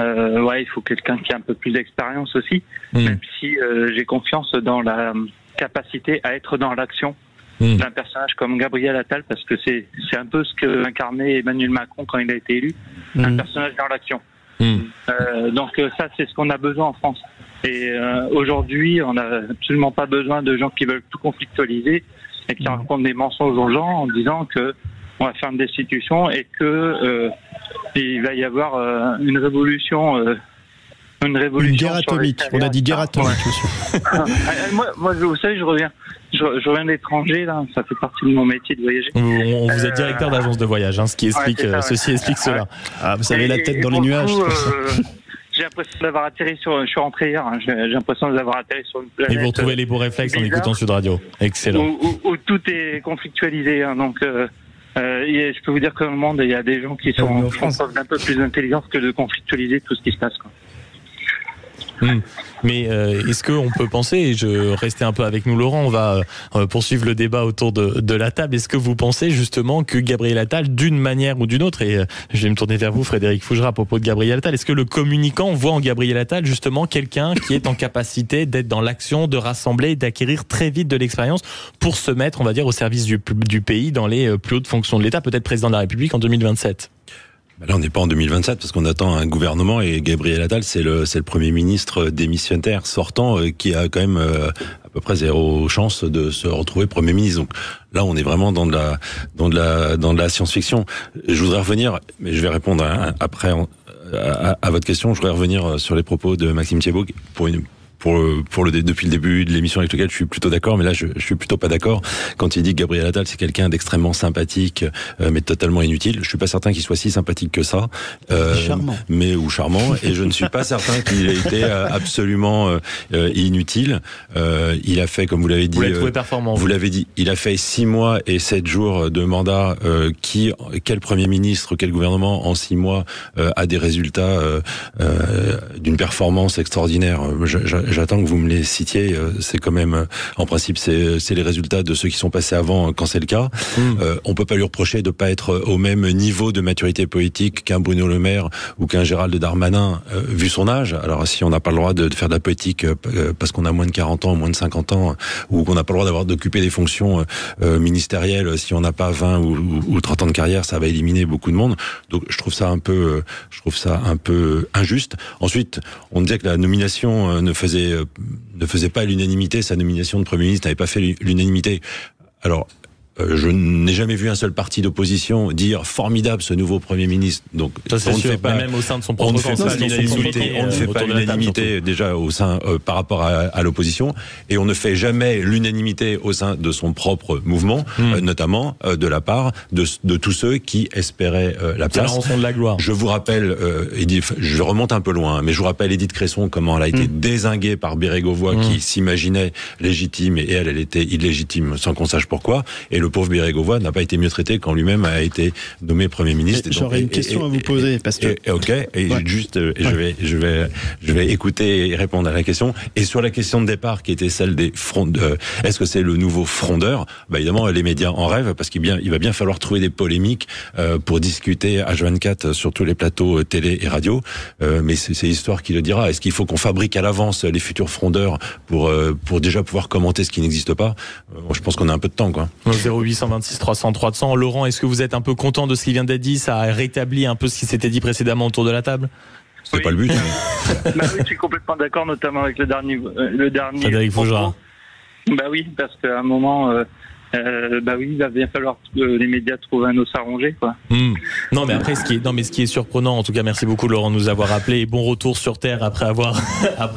il faut quelqu'un qui a un peu plus d'expérience aussi, même si j'ai confiance dans la capacité à être dans l'action d'un personnage comme Gabriel Attal, parce que c'est un peu ce que incarnait Emmanuel Macron quand il a été élu, un personnage dans l'action. Donc ça, c'est ce qu'on a besoin en France. Et aujourd'hui, on n'a absolument pas besoin de gens qui veulent tout conflictualiser et qui racontent des mensonges aux gens en disant que on va faire une destitution et que il va y avoir une révolution. Une guerre
atomique. On a dit guerre atomique, monsieur.
moi, vous savez, je reviens d'étranger, là. Ça fait partie de mon métier de voyager.
Vous êtes directeur d'agence de voyage, ceci explique cela.
Vous avez la tête dans les nuages.
J'ai l'impression d'avoir atterri je suis rentré hier, j'ai l'impression d'avoir atterri sur une planète.
Et vous retrouvez les beaux réflexes en écoutant Sud Radio. Excellent.
Où tout est conflictualisé, donc je peux vous dire que dans le monde, il y a des gens qui sont d'un peu plus d'intelligence que de conflictualiser tout ce qui se passe, quoi.
Mais est-ce qu'on peut penser, et je restais un peu avec nous Laurent, on va poursuivre le débat autour de la table, est-ce que vous pensez justement que Gabriel Attal, d'une manière ou d'une autre, et je vais me tourner vers vous Frédéric Fougera à propos de Gabriel Attal, est-ce que le communicant voit en Gabriel Attal justement quelqu'un qui est en capacité d'être dans l'action, de rassembler, d'acquérir très vite de l'expérience pour se mettre, on va dire, au service du pays dans les plus hautes fonctions de l'État, peut-être président de la République en 2027?
Là, on n'est pas en 2027 parce qu'on attend un gouvernement et Gabriel Attal, c'est le Premier ministre démissionnaire sortant qui a quand même à peu près 0 chance de se retrouver Premier ministre. Donc là, on est vraiment dans de la science-fiction. Je voudrais revenir, mais je vais répondre après à votre question. Je voudrais revenir sur les propos de Maxime Thiébaut depuis le début de l'émission avec lequel je suis plutôt d'accord, mais là je suis plutôt pas d'accord quand il dit que Gabriel Attal c'est quelqu'un d'extrêmement sympathique mais totalement inutile. Je suis pas certain qu'il soit si sympathique que ça,
charmant.
ou charmant, et je ne suis pas certain qu'il ait été absolument inutile. Il a fait, comme vous l'avez dit,
vous
l'avez dit, il a fait 6 mois et 7 jours de mandat. Quel Premier ministre, quel gouvernement en 6 mois a des résultats d'une performance extraordinaire? J'attends que vous me les citiez. C'est quand même, en principe, c'est les résultats de ceux qui sont passés avant, quand c'est le cas. On peut pas lui reprocher de pas être au même niveau de maturité politique qu'un Bruno Le Maire ou qu'un Gérald Darmanin, vu son âge. Alors, si on n'a pas le droit de faire de la politique parce qu'on a moins de 40 ans, moins de 50 ans, ou qu'on n'a pas le droit d'occuper des fonctions ministérielles, si on n'a pas 20 ou 30 ans de carrière, ça va éliminer beaucoup de monde. Donc, je trouve ça un peu injuste. Ensuite, on disait que la nomination ne faisait ne faisait pas l'unanimité, sa nomination de Premier ministre n'avait pas fait l'unanimité. Alors, je n'ai jamais vu un seul parti d'opposition dire formidable ce nouveau Premier ministre. Donc
ça, c'est sûr, pas, même au sein de son propre camp,
on ne fait pas l'unanimité déjà au sein par rapport à l'opposition, et on ne fait jamais l'unanimité au sein de son propre mouvement, notamment de la part de tous ceux qui espéraient la place.
C'est la rançon de la gloire.
Je vous rappelle, je remonte un peu loin, mais je vous rappelle Édith Cresson, comment elle a été dézinguée par Bérégovoy qui s'imaginait légitime, et elle était illégitime sans qu'on sache pourquoi. Et le pauvre Bérégovoy n'a pas été mieux traité quand lui-même a été nommé Premier ministre.
J'aurais une question à vous poser, parce que...
Je vais écouter et répondre à la question. Et sur la question de départ, qui était celle des est-ce que c'est le nouveau frondeur? Évidemment, les médias en rêvent, parce qu'il va bien falloir trouver des polémiques pour discuter H24 sur tous les plateaux télé et radio. Mais c'est l'histoire qui le dira. Est-ce qu'il faut qu'on fabrique à l'avance les futurs frondeurs pour déjà pouvoir commenter ce qui n'existe pas? Je pense qu'on a un peu de temps, quoi.
0826 300 300. Laurent, est-ce que vous êtes un peu content de ce qui vient d'être dit? Ça a rétabli un peu ce qui s'était dit précédemment autour de la table?
C'est pas le but.
Oui, je suis complètement d'accord, notamment avec le dernier.
Frédéric Fougerat.
Oui, parce qu'à un moment, il va bien falloir que les médias trouvent un os à ronger, quoi.
Non, mais après, ce qui est surprenant, en tout cas, merci beaucoup Laurent de nous avoir appelé, et bon retour sur Terre après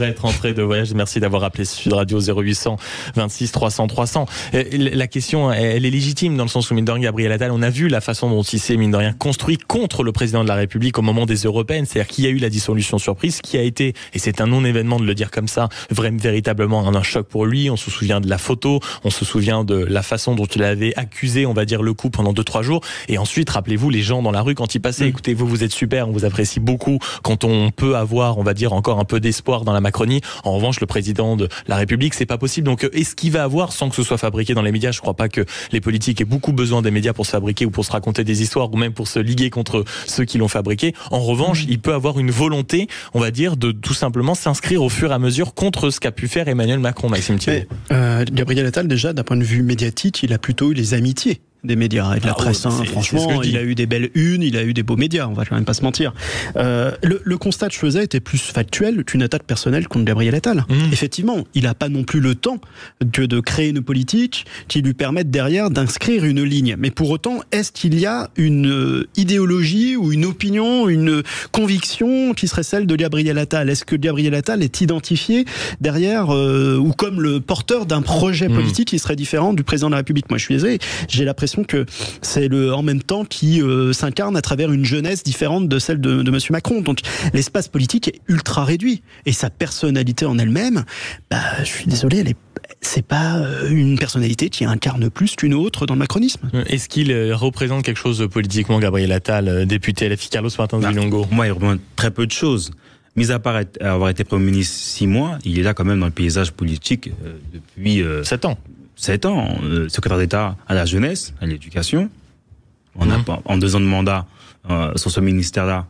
être rentré de voyage. Merci d'avoir appelé Sud Radio 0800 26 300 300. La question, elle est légitime dans le sens où, mine de rien, Gabriel Attal, on a vu la façon dont il s'est, mine de rien, construit contre le président de la République au moment des européennes. C'est-à-dire qu'il y a eu la dissolution surprise, qui a été, et c'est un non-événement de le dire comme ça, véritablement un choc pour lui. On se souvient de la photo, on se souvient de la façon dont il avait accusé, on va dire, le coup pendant 2-3 jours. Et ensuite, rappelez-vous, les gens dans la rue, quand ils passaient, écoutez, vous êtes super, on vous apprécie beaucoup. Quand on peut avoir, on va dire, encore un peu d'espoir dans la Macronie, en revanche, le président de la République, c'est pas possible. Donc, est-ce qu'il va avoir, sans que ce soit fabriqué dans les médias? Je crois pas que les politiques aient beaucoup besoin des médias pour se fabriquer ou pour se raconter des histoires ou même pour se liguer contre ceux qui l'ont fabriqué. En revanche, il peut avoir une volonté, on va dire, de tout simplement s'inscrire au fur et à mesure contre ce qu'a pu faire Emmanuel Macron, Maxime Thibault.
Gabriel Attal, déjà, d'un point de vue médiatique, il a plutôt eu les amitiés des médias et de la presse. Franchement, il a eu des belles unes, il a eu des beaux médias, on va quand même pas se mentir. Le constat que je faisais était plus factuel qu'une attaque personnelle contre Gabriel Attal. Effectivement, il n'a pas non plus le temps de créer une politique qui lui permette derrière d'inscrire une ligne. Mais pour autant, est-ce qu'il y a une idéologie ou une opinion, une conviction qui serait celle de Gabriel Attal? Est-ce que Gabriel Attal est identifié derrière ou comme le porteur d'un projet politique qui serait différent du président de la République? Moi, je suis désolé, j'ai l'impression que c'est le en même temps qui s'incarne à travers une jeunesse différente de celle de M. Macron. Donc l'espace politique est ultra réduit. Et sa personnalité en elle-même, je suis désolé, c'est pas une personnalité qui incarne plus qu'une autre dans le macronisme.
Est-ce qu'il représente quelque chose politiquement, Gabriel Attal, député LFI? Carlos Martins Vilongo?
Moi, il représente très peu de choses. Mis à part avoir été Premier ministre 6 mois, il est là quand même dans le paysage politique depuis
7 ans.
7 ans, secrétaire d'État à la jeunesse, à l'éducation. En 2 ans de mandat sur ce ministère-là,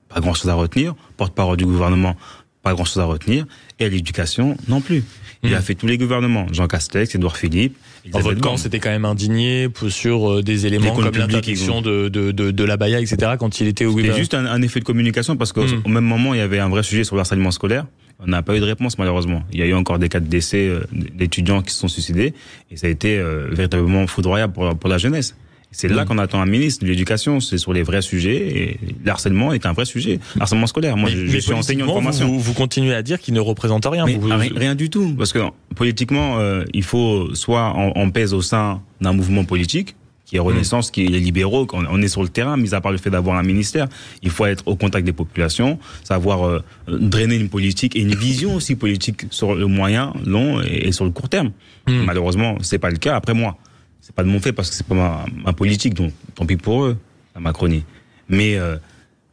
pas grand-chose à retenir. Porte-parole du gouvernement, pas grand-chose à retenir. Et à l'éducation, non plus. Il a fait tous les gouvernements. Jean Castex, Édouard Philippe.
Votre camp s'était quand même indigné sur des éléments comme l'interdiction de la baya, etc. quand il était au gouvernement.
C'était juste un effet de communication parce qu'au même moment, il y avait un vrai sujet sur le harcèlement scolaire. On n'a pas eu de réponse, malheureusement. Il y a eu encore des cas de décès d'étudiants qui se sont suicidés. Et ça a été véritablement foudroyable pour la jeunesse. C'est là qu'on attend un ministre de l'éducation, c'est sur les vrais sujets. Et l'harcèlement est un vrai sujet. Harcèlement scolaire. Moi, je suis enseignant de formation.
Vous continuez à dire qu'il ne représente rien.
Rien du tout. Parce que politiquement, il faut soit on pèse au sein d'un mouvement politique, qui est Renaissance, qui est les libéraux, on est sur le terrain, mis à part le fait d'avoir un ministère, il faut être au contact des populations, savoir drainer une politique et une vision aussi politique sur le moyen, long et sur le court terme. Malheureusement, c'est pas le cas. Après moi, c'est pas de mon fait parce que c'est pas ma politique, donc tant pis pour eux, la Macronie. Mais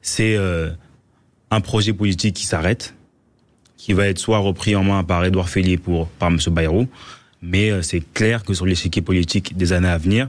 c'est un projet politique qui s'arrête, qui va être soit repris en main par Édouard Philippe ou par M. Bayrou, mais c'est clair que sur l'échiquier politique des années à venir,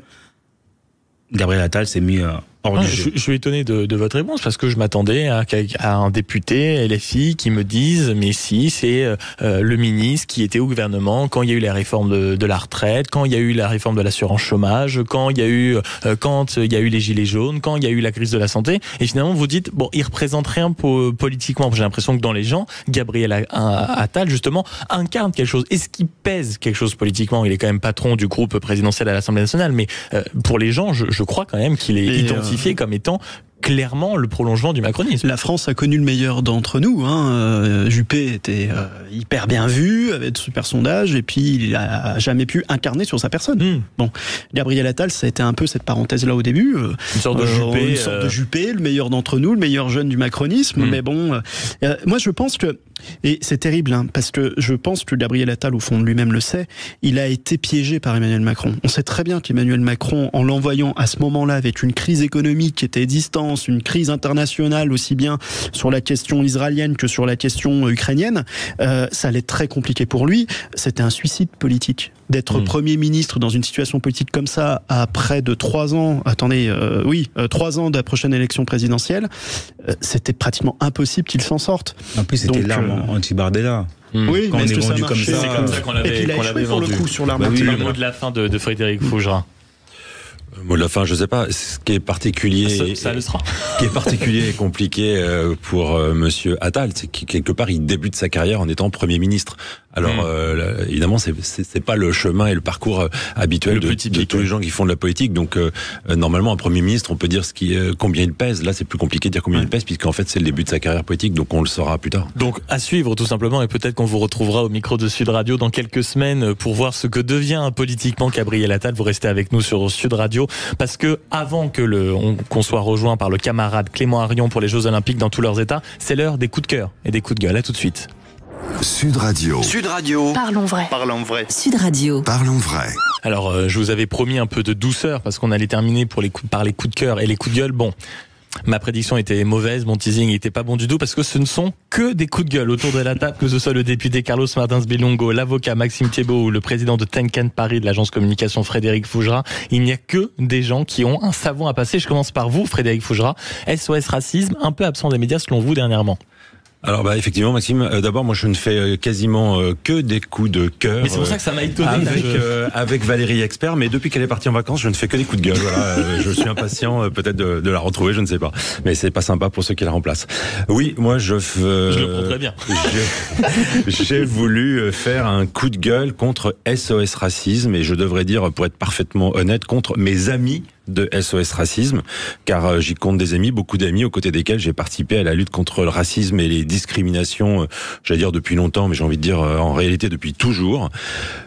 Gabriel Attal s'est mis
Je suis étonné de votre réponse parce que je m'attendais à un député LFI qui me dise mais si c'est le ministre qui était au gouvernement quand il y a eu la réforme de la retraite, quand il y a eu la réforme de l'assurance chômage, quand il y a eu les gilets jaunes, quand il y a eu la crise de la santé, et finalement vous dites bon, il représente rien politiquement. J'ai l'impression que dans les gens, Gabriel Attal justement incarne quelque chose. Est-ce qu'il pèse quelque chose politiquement? Il est quand même patron du groupe présidentiel à l'Assemblée nationale, mais pour les gens, je crois quand même qu'il est identifié comme étant clairement le prolongement du macronisme.
La France a connu le meilleur d'entre nous. Juppé était hyper bien vu, avait de super sondages, et puis il a jamais pu incarner sur sa personne. Bon, Gabriel Attal, ça a été un peu cette parenthèse-là au début.
Une sorte de
Juppé, le meilleur d'entre nous, le meilleur jeune du macronisme. Mais bon, moi je pense que, et c'est terrible, parce que je pense que Gabriel Attal, au fond de lui-même le sait, il a été piégé par Emmanuel Macron. On sait très bien qu'Emmanuel Macron, en l'envoyant à ce moment-là avec une crise économique qui était distante, une crise internationale aussi bien sur la question israélienne que sur la question ukrainienne, ça allait être très compliqué pour lui. C'était un suicide politique. D'être Premier ministre dans une situation politique comme ça, à près de 3 ans, 3 ans de la prochaine élection présidentielle, c'était pratiquement impossible qu'il s'en sorte.
En plus, c'était l'arme anti-Bardella.
Oui,
quand
mais
on est
est-ce que
vendu
ça
comme ça,
c'est comme ça qu'on l'avait vendu.
Pour le coup, sur l'arme
Le mot de la fin de Frédéric Fougerat.
Mot de la fin, je sais pas. Ce qui est particulier,
ça le sera.
Ce qui est particulier et compliqué pour Monsieur Attal, c'est que quelque part il débute sa carrière en étant Premier ministre. Alors évidemment, c'est pas le chemin et le parcours habituel de tous les gens qui font de la politique. Donc normalement, un Premier ministre, on peut dire combien il pèse. Là, c'est plus compliqué de dire combien il pèse, puisqu'en fait, c'est le début de sa carrière politique. Donc on le saura plus tard.
Donc à suivre tout simplement, et peut-être qu'on vous retrouvera au micro de Sud Radio dans quelques semaines pour voir ce que devient politiquement Gabriel Attal. Vous restez avec nous sur Sud Radio. Parce que avant qu'on soit rejoint par le camarade Clément Arion pour les Jeux Olympiques dans tous leurs états, c'est l'heure des coups de cœur et des coups de gueule. À tout de suite.
Sud Radio.
Sud Radio.
Parlons vrai.
Parlons vrai.
Sud Radio.
Parlons vrai.
Alors, je vous avais promis un peu de douceur parce qu'on allait terminer par les coups de cœur et les coups de gueule. Bon. Ma prédiction était mauvaise, mon teasing était pas bon du tout parce que ce ne sont que des coups de gueule autour de la table, que ce soit le député Carlos Martins Bilongo, l'avocat Maxime Thiebaud ou le président de Tenkan Paris de l'agence communication Frédéric Fougerat. Il n'y a que des gens qui ont un savon à passer. Je commence par vous, Frédéric Fougerat. SOS Racisme, un peu absent des médias selon vous dernièrement.
Alors effectivement Maxime, d'abord moi je ne fais quasiment que des coups de cœur.
Mais c'est pour ça que ça m'a étonné.
Avec Valérie Expert, mais depuis qu'elle est partie en vacances, je ne fais que des coups de gueule. Voilà, je suis impatient peut-être de la retrouver, je ne sais pas. Mais c'est pas sympa pour ceux qui la remplacent. Oui, moi je
le prends très bien.
J'ai voulu faire un coup de gueule contre SOS Racisme et je devrais dire, pour être parfaitement honnête, contre mes amis de SOS Racisme, car j'y compte des amis, beaucoup d'amis aux côtés desquels j'ai participé à la lutte contre le racisme et les discriminations, j'allais dire depuis longtemps, mais j'ai envie de dire en réalité depuis toujours.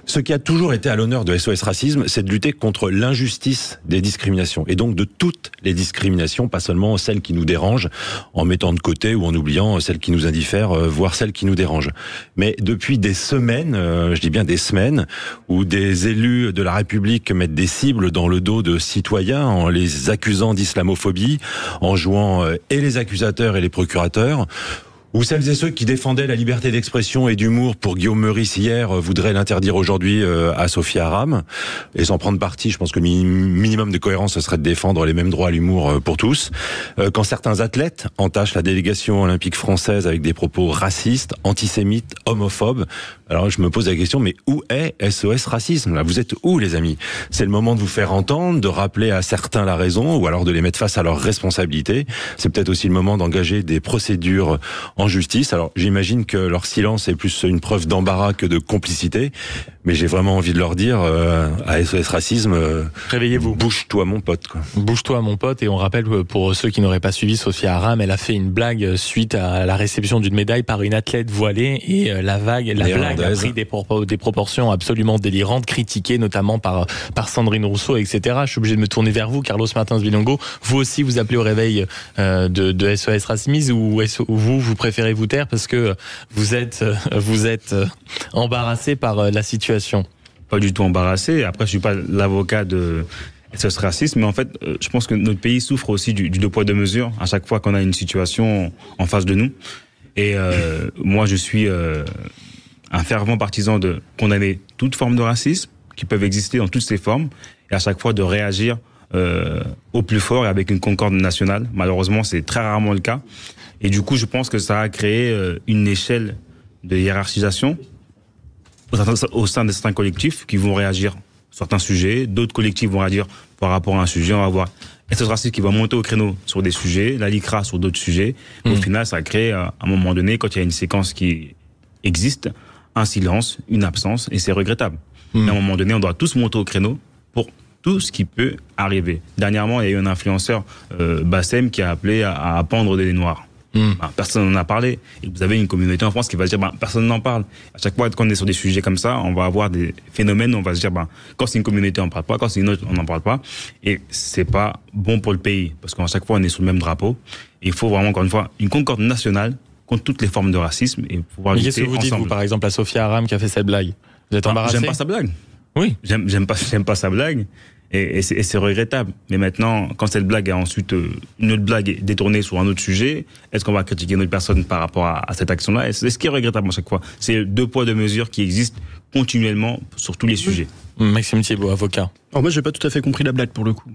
Ce qui a toujours été à l'honneur de SOS Racisme, c'est de lutter contre l'injustice des discriminations, et donc de toutes les discriminations, pas seulement celles qui nous dérangent, en mettant de côté ou en oubliant celles qui nous indiffèrent, voire celles qui nous dérangent. Mais depuis des semaines, je dis bien des semaines, où des élus de la République mettent des cibles dans le dos de citoyens en les accusant d'islamophobie, en jouant et les accusateurs et les procurateurs, ou celles et ceux qui défendaient la liberté d'expression et d'humour pour Guillaume Meurice hier voudraient l'interdire aujourd'hui à Sophia Aram. Et sans prendre parti, je pense que le minimum de cohérence, ce serait de défendre les mêmes droits à l'humour pour tous. Quand certains athlètes entachent la délégation olympique française avec des propos racistes, antisémites, homophobes, alors je me pose la question, mais où est SOS Racisme là? Vous êtes où, les amis? C'est le moment de vous faire entendre, de rappeler à certains la raison, ou alors de les mettre face à leurs responsabilités. C'est peut-être aussi le moment d'engager des procédures en justice. Alors j'imagine que leur silence est plus une preuve d'embarras que de complicité, mais j'ai vraiment envie de leur dire à SOS Racisme,
réveillez-vous,
bouge-toi mon pote, quoi.
Bouge-toi mon pote. Et on rappelle, pour ceux qui n'auraient pas suivi, Sophia Aram, elle a fait une blague suite à la réception d'une médaille par une athlète voilée, et la blague a pris des proportions absolument délirantes, critiquées notamment par Sandrine Rousseau, etc. Je suis obligé de me tourner vers vous, Carlos Martins Bilongo. Vous aussi, vous appelez au réveil de SOS Racisme, ou vous préférez vous taire parce que vous êtes embarrassé par la situation?
Pas du tout embarrassé. Après, je suis pas l'avocat de SOS Racisme, mais en fait, je pense que notre pays souffre aussi du deux poids deux mesures à chaque fois qu'on a une situation en face de nous. Et moi, je suis un fervent partisan de condamner toute forme de racisme qui peuvent exister dans toutes ses formes, et à chaque fois de réagir au plus fort et avec une concorde nationale. Malheureusement, c'est très rarement le cas. Et du coup, je pense que ça a créé une échelle de hiérarchisation au sein de certains collectifs qui vont réagir sur certains sujets. D'autres collectifs vont réagir par rapport à un sujet. On va voir SOS Racisme qui va monter au créneau sur des sujets, la LICRA sur d'autres sujets. Au final, ça crée, à un moment donné, quand il y a une séquence qui existe, un silence, une absence, et c'est regrettable. Mais à un moment donné, on doit tous monter au créneau pour tout ce qui peut arriver. Dernièrement, il y a eu un influenceur, Bassem, qui a appelé à pendre des Noirs. Personne n'en a parlé. Et vous avez une communauté en France qui va se dire personne n'en parle. À chaque fois qu'on est sur des sujets comme ça, on va avoir des phénomènes où on va se dire quand c'est une communauté on ne parle pas, quand c'est une autre on n'en parle pas. Et c'est pas bon pour le pays parce qu'à chaque fois on est sous le même drapeau. Et il faut vraiment encore une fois une concorde nationale contre toutes les formes de racisme et pouvoir lutter ensemble.
Qu'est-ce que vous dites vous par exemple à Sophia Aram qui a fait cette blague? Vous êtes embarrassé?
J'aime pas sa blague.
Oui.
J'aime pas sa blague. Et c'est regrettable. Mais maintenant, quand cette blague a ensuite une autre blague est détournée sur un autre sujet, est-ce qu'on va critiquer une autre personne par rapport à cette action-là? C'est ce qui est regrettable à chaque fois. C'est 2 poids 2 mesures qui existent continuellement sur tous les sujets.
Maxime Thiébaut, avocat.
Alors moi, j'ai pas tout à fait compris la blague pour le coup.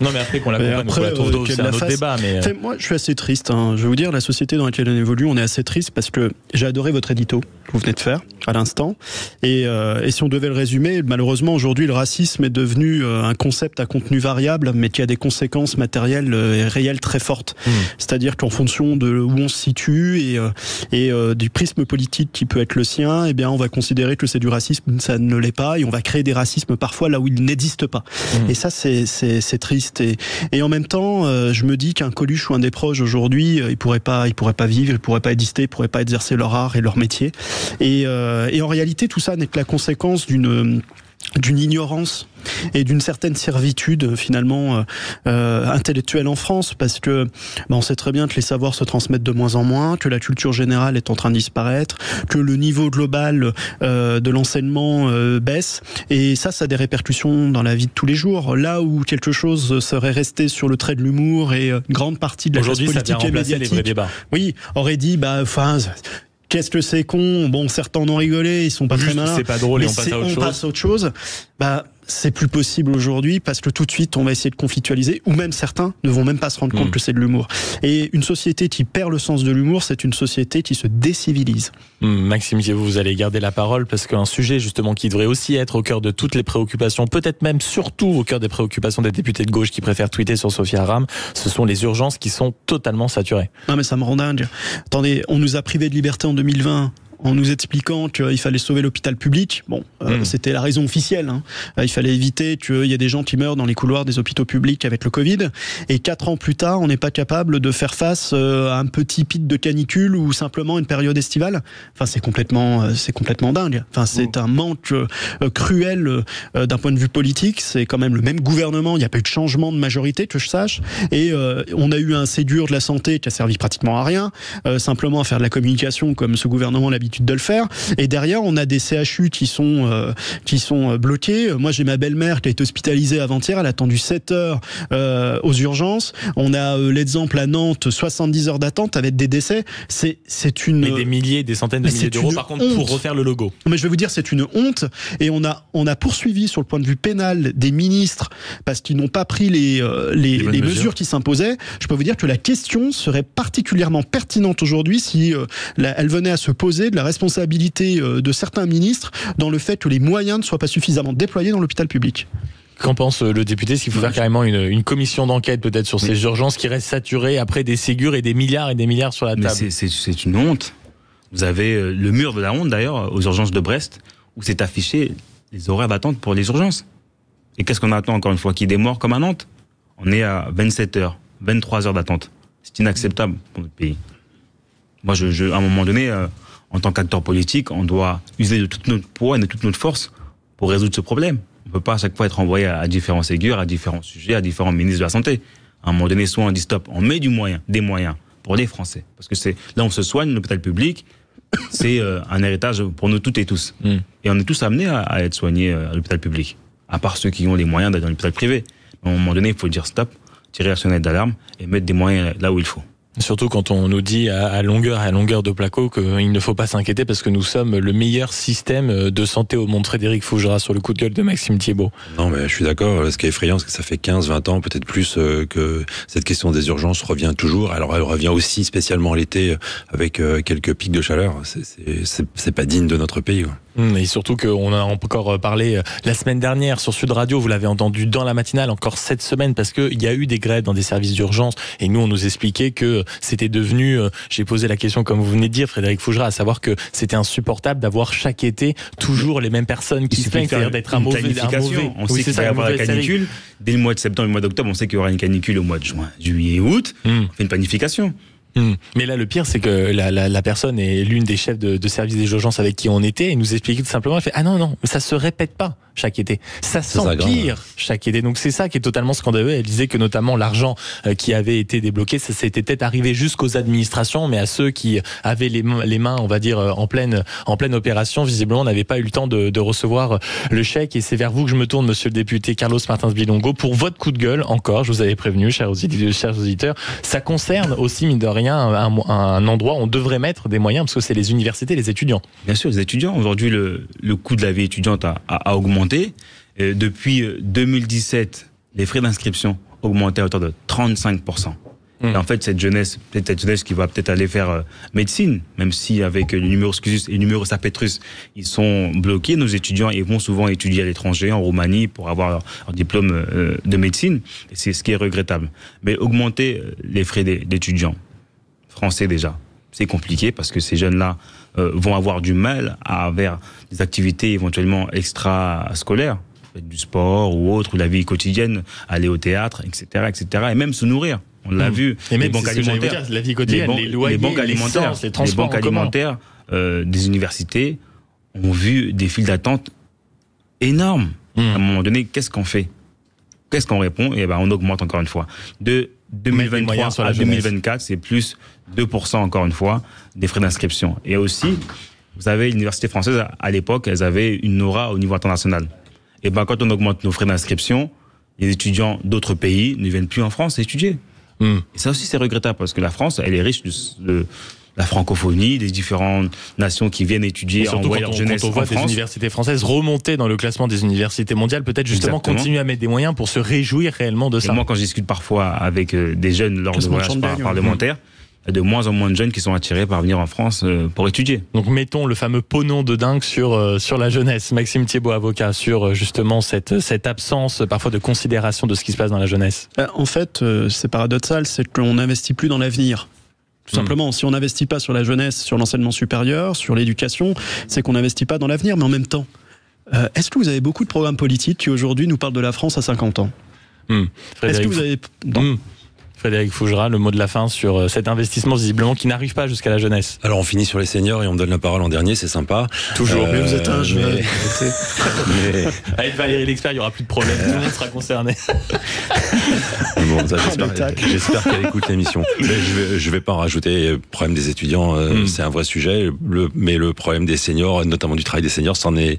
Non, mais après qu'on la comprenne, on la trouve d'autres, c'est un autre débat. Mais...
Enfin, moi, je suis assez triste. Je vais vous dire, la société dans laquelle on évolue, on est assez triste parce que j'ai adoré votre édito que vous venez de faire à l'instant. Et si on devait le résumer, malheureusement, aujourd'hui, le racisme est devenu un concept à contenu variable, mais qui a des conséquences matérielles et réelles très fortes. C'est-à-dire qu'en fonction de où on se situe et du prisme politique qui peut être le sien, eh bien, on va considérer que c'est du racisme, ça ne l'est pas, et on va créer des racismes parfois là où il n'existe pas. Et ça, c'est triste. Et en même temps, je me dis qu'un Coluche ou un Desproges aujourd'hui, ils pourraient pas vivre, ils pourraient pas exister, ils pourraient pas exercer leur art et leur métier. Et en réalité, tout ça n'est que la conséquence d'une ignorance et d'une certaine servitude finalement intellectuelle en France, parce que on sait très bien que les savoirs se transmettent de moins en moins, que la culture générale est en train de disparaître, que le niveau global de l'enseignement baisse, et ça a des répercussions dans la vie de tous les jours. Là où quelque chose serait resté sur le trait de l'humour et une grande partie de la classe politique et médiatique, oui, aurait dit qu'est-ce que c'est con? Bon, certains en ont rigolé, ils sont pas très malins.
C'est pas drôle, et on passe à autre chose.
C'est plus possible aujourd'hui parce que tout de suite on va essayer de conflictualiser, ou même certains ne vont même pas se rendre compte que c'est de l'humour. Et une société qui perd le sens de l'humour, c'est une société qui se décivilise.
Maxime Thiébaut, vous allez garder la parole parce qu'un sujet justement qui devrait aussi être au cœur de toutes les préoccupations, peut-être même surtout au cœur des préoccupations des députés de gauche qui préfèrent tweeter sur Sophia Aram, ce sont les urgences qui sont totalement saturées.
Non mais ça me rend dingue. Attendez, on nous a privés de liberté en 2020 en nous expliquant qu'il fallait sauver l'hôpital public. C'était la raison officielle. Il fallait éviter qu'il y ait des gens qui meurent dans les couloirs des hôpitaux publics avec le Covid. Et 4 ans plus tard, on n'est pas capable de faire face à un petit pic de canicule ou simplement une période estivale. Enfin, c'est complètement dingue. Enfin, c'est un manque cruel d'un point de vue politique. C'est quand même le même gouvernement. Il n'y a pas eu de changement de majorité, que je sache. Et on a eu un Ségur de la santé qui a servi pratiquement à rien, simplement à faire de la communication comme ce gouvernement l'a de le faire. Et derrière, on a des CHU qui sont bloqués. Moi, j'ai ma belle-mère qui a été hospitalisée avant-hier. Elle a attendu 7 heures aux urgences. On a l'exemple à Nantes, 70 heures d'attente avec des décès. C'est une...
Mais des milliers, des centaines de milliers d'euros, par contre, honte. Pour refaire le logo.
Mais je vais vous dire, c'est une honte. Et on a poursuivi sur le point de vue pénal des ministres parce qu'ils n'ont pas pris les mesures qui s'imposaient. Je peux vous dire que la question serait particulièrement pertinente aujourd'hui si elle venait à se poser de la responsabilité de certains ministres dans le fait que les moyens ne soient pas suffisamment déployés dans l'hôpital public.
Qu'en pense le député? S'il faut faire carrément une commission d'enquête peut-être sur ces urgences qui restent saturées après des Ségur et des milliards sur la table.
C'est une honte. Vous avez le mur de la honte d'ailleurs aux urgences de Brest où c'est affiché les horaires d'attente pour les urgences. Et qu'est-ce qu'on attend encore une fois? Qu'il y ait des morts comme à Nantes? On est à 27 heures, 23 heures d'attente. C'est inacceptable pour notre pays. Moi, à un moment donné... en tant qu'acteur politique, on doit user de toute notre poids et de toute notre force pour résoudre ce problème. On ne peut pas à chaque fois être envoyé à différents Ségur, à différents sujets, à différents ministres de la Santé. À un moment donné, soit on dit stop, on met des moyens pour les Français. Parce que c'est là où on se soigne, l'hôpital public, c'est un héritage pour nous toutes et tous. Et on est tous amenés à être soignés à l'hôpital public, à part ceux qui ont les moyens d'être dans l'hôpital privé. À un moment donné, il faut dire stop, tirer la sonnette d'alarme et mettre des moyens là où il faut.
Surtout quand on nous dit à longueur de placo qu'il ne faut pas s'inquiéter parce que nous sommes le meilleur système de santé au monde. Frédéric Fougera, sur le coup de gueule de Maxime Thiébaut.
Non, mais je suis d'accord. Ce qui est effrayant, c'est que ça fait 15-20 ans, peut-être plus, que cette question des urgences revient toujours. Alors, elle revient aussi spécialement l'été avec quelques pics de chaleur. C'est pas digne de notre pays, quoi.
Et surtout qu'on a encore parlé la semaine dernière sur Sud Radio, vous l'avez entendu dans la matinale, encore cette semaine, parce qu'il y a eu des grèves dans des services d'urgence, et nous on nous expliquait que c'était devenu, j'ai posé la question comme vous venez de dire Frédéric Fougera, à savoir que c'était insupportable d'avoir chaque été toujours les mêmes personnes qui se plaignent, c'est-à-dire d'être un mauvais.
On sait qu'il va y avoir la canicule, dès le mois de septembre et le mois d'octobre, on sait qu'il y aura une canicule au mois de juin, juillet et août, on fait une planification.
Mais là, le pire, c'est que la personne est l'une des chefs de service des urgences avec qui on était et nous expliquait tout simplement, elle fait, ah non, ça se répète pas chaque été. Ça s'empire chaque été. Donc c'est ça qui est totalement scandaleux. Elle disait que notamment l'argent qui avait été débloqué, ça s'était peut-être arrivé jusqu'aux administrations, mais à ceux qui avaient les mains, on va dire, en pleine opération, visiblement, n'avaient pas eu le temps de recevoir le chèque. Et c'est vers vous que je me tourne, monsieur le député Carlos Martins Bilongo, pour votre coup de gueule, encore, je vous avais prévenu, chers auditeurs, ça concerne aussi, mine de rien, un endroit où on devrait mettre des moyens, parce que c'est les universités, les étudiants.
Bien sûr, les étudiants. Aujourd'hui, le coût de la vie étudiante a augmenté. Depuis 2017, les frais d'inscription ont augmenté à hauteur de 35%. Et en fait, cette jeunesse qui va peut-être aller faire médecine, même si avec le numerus clausus et le numerus apetrus, ils sont bloqués, nos étudiants, ils vont souvent étudier à l'étranger, en Roumanie, pour avoir leur diplôme de médecine. Et c'est ce qui est regrettable. Mais augmenter les frais d'étudiants français déjà, c'est compliqué parce que ces jeunes-là vont avoir du mal à faire des activités éventuellement extra-scolaires, du sport ou autre, ou la vie quotidienne, aller au théâtre, etc., etc., et même se nourrir. On l'a vu.
Et même les banques alimentaires, la vie quotidienne, les loyers,
les banques alimentaires,
les transports,
les banques alimentaires des universités ont vu des files d'attente énormes. À un moment donné, qu'est-ce qu'on fait? Qu'est-ce qu'on répond? Et ben, on augmente encore une fois. De 2023 à 2024, c'est plus 2% encore une fois des frais d'inscription. Et aussi, vous savez, l'université française, à l'époque, elles avaient une aura au niveau international. Et ben, quand on augmente nos frais d'inscription, les étudiants d'autres pays ne viennent plus en France étudier. Et ça aussi, c'est regrettable parce que la France, elle est riche de la francophonie, des différentes nations qui viennent étudier en leur jeunesse en France.
Quand on voit des universités françaises remonter dans le classement des universités mondiales, peut-être justement continuer à mettre des moyens pour se réjouir réellement de ça.
Et moi, quand je discute parfois avec des jeunes lors de voyages parlementaires, il y a de moins en moins de jeunes qui sont attirés par venir en France pour étudier.
Donc mettons le fameux pognon de dingue sur la jeunesse. Maxime Thiébaut, avocat, sur justement cette absence parfois de considération de ce qui se passe dans la jeunesse.
En fait, c'est paradoxal, c'est qu'on n'investit plus dans l'avenir. Tout simplement, si on n'investit pas sur la jeunesse, sur l'enseignement supérieur, sur l'éducation, c'est qu'on n'investit pas dans l'avenir. Mais en même temps, est-ce que vous avez beaucoup de programmes politiques qui aujourd'hui nous parlent de la France à 50 ans? Est-ce que vous avez...
Frédéric Fougera, le mot de la fin sur cet investissement visiblement qui n'arrive pas jusqu'à la jeunesse.
Alors on finit sur les seniors et on me donne la parole en dernier, c'est sympa.
Toujours.
Mais vous êtes un jeune.
Avec Valérie L'expert, il n'y aura plus de problème, tout le monde sera concerné.
Bon, j'espère qu'elle écoute l'émission. Je vais pas en rajouter. Le problème des étudiants, c'est un vrai sujet, mais le problème des seniors, notamment du travail des seniors, c'en est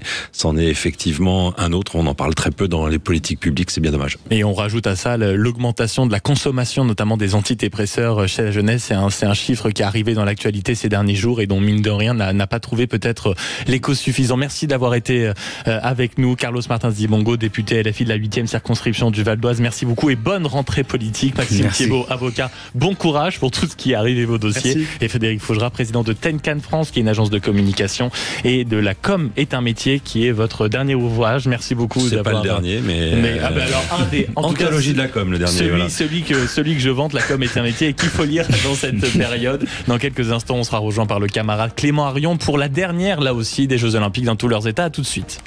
effectivement un autre. On en parle très peu dans les politiques publiques, c'est bien dommage.
Et on rajoute à ça l'augmentation de la consommation, notamment des antidépresseurs chez la jeunesse. C'est un chiffre qui est arrivé dans l'actualité ces derniers jours et dont, mine de rien, n'a pas trouvé peut-être l'écho suffisant. Merci d'avoir été avec nous. Carlos Martins Bilongo, député LFI de la 8e circonscription du Val d'Oise. Merci beaucoup et bonne rentrée politique. Maxime Thiébaut, avocat. Bon courage pour tout ce qui arrive et vos dossiers. Merci. Et Frédéric Fougera, président de Tenkan France, qui est une agence de communication et de La Com est un métier, qui est votre dernier ouvrage. Merci beaucoup.
C'est pas le dernier, mais
alors un des
anthologie de La Com, le dernier.
Celui que je vante, La Com est un métier et qu'il faut lire dans cette période. Dans quelques instants, on sera rejoint par le camarade Clément Arion pour la dernière, là aussi, des Jeux Olympiques dans tous leurs états. À tout de suite.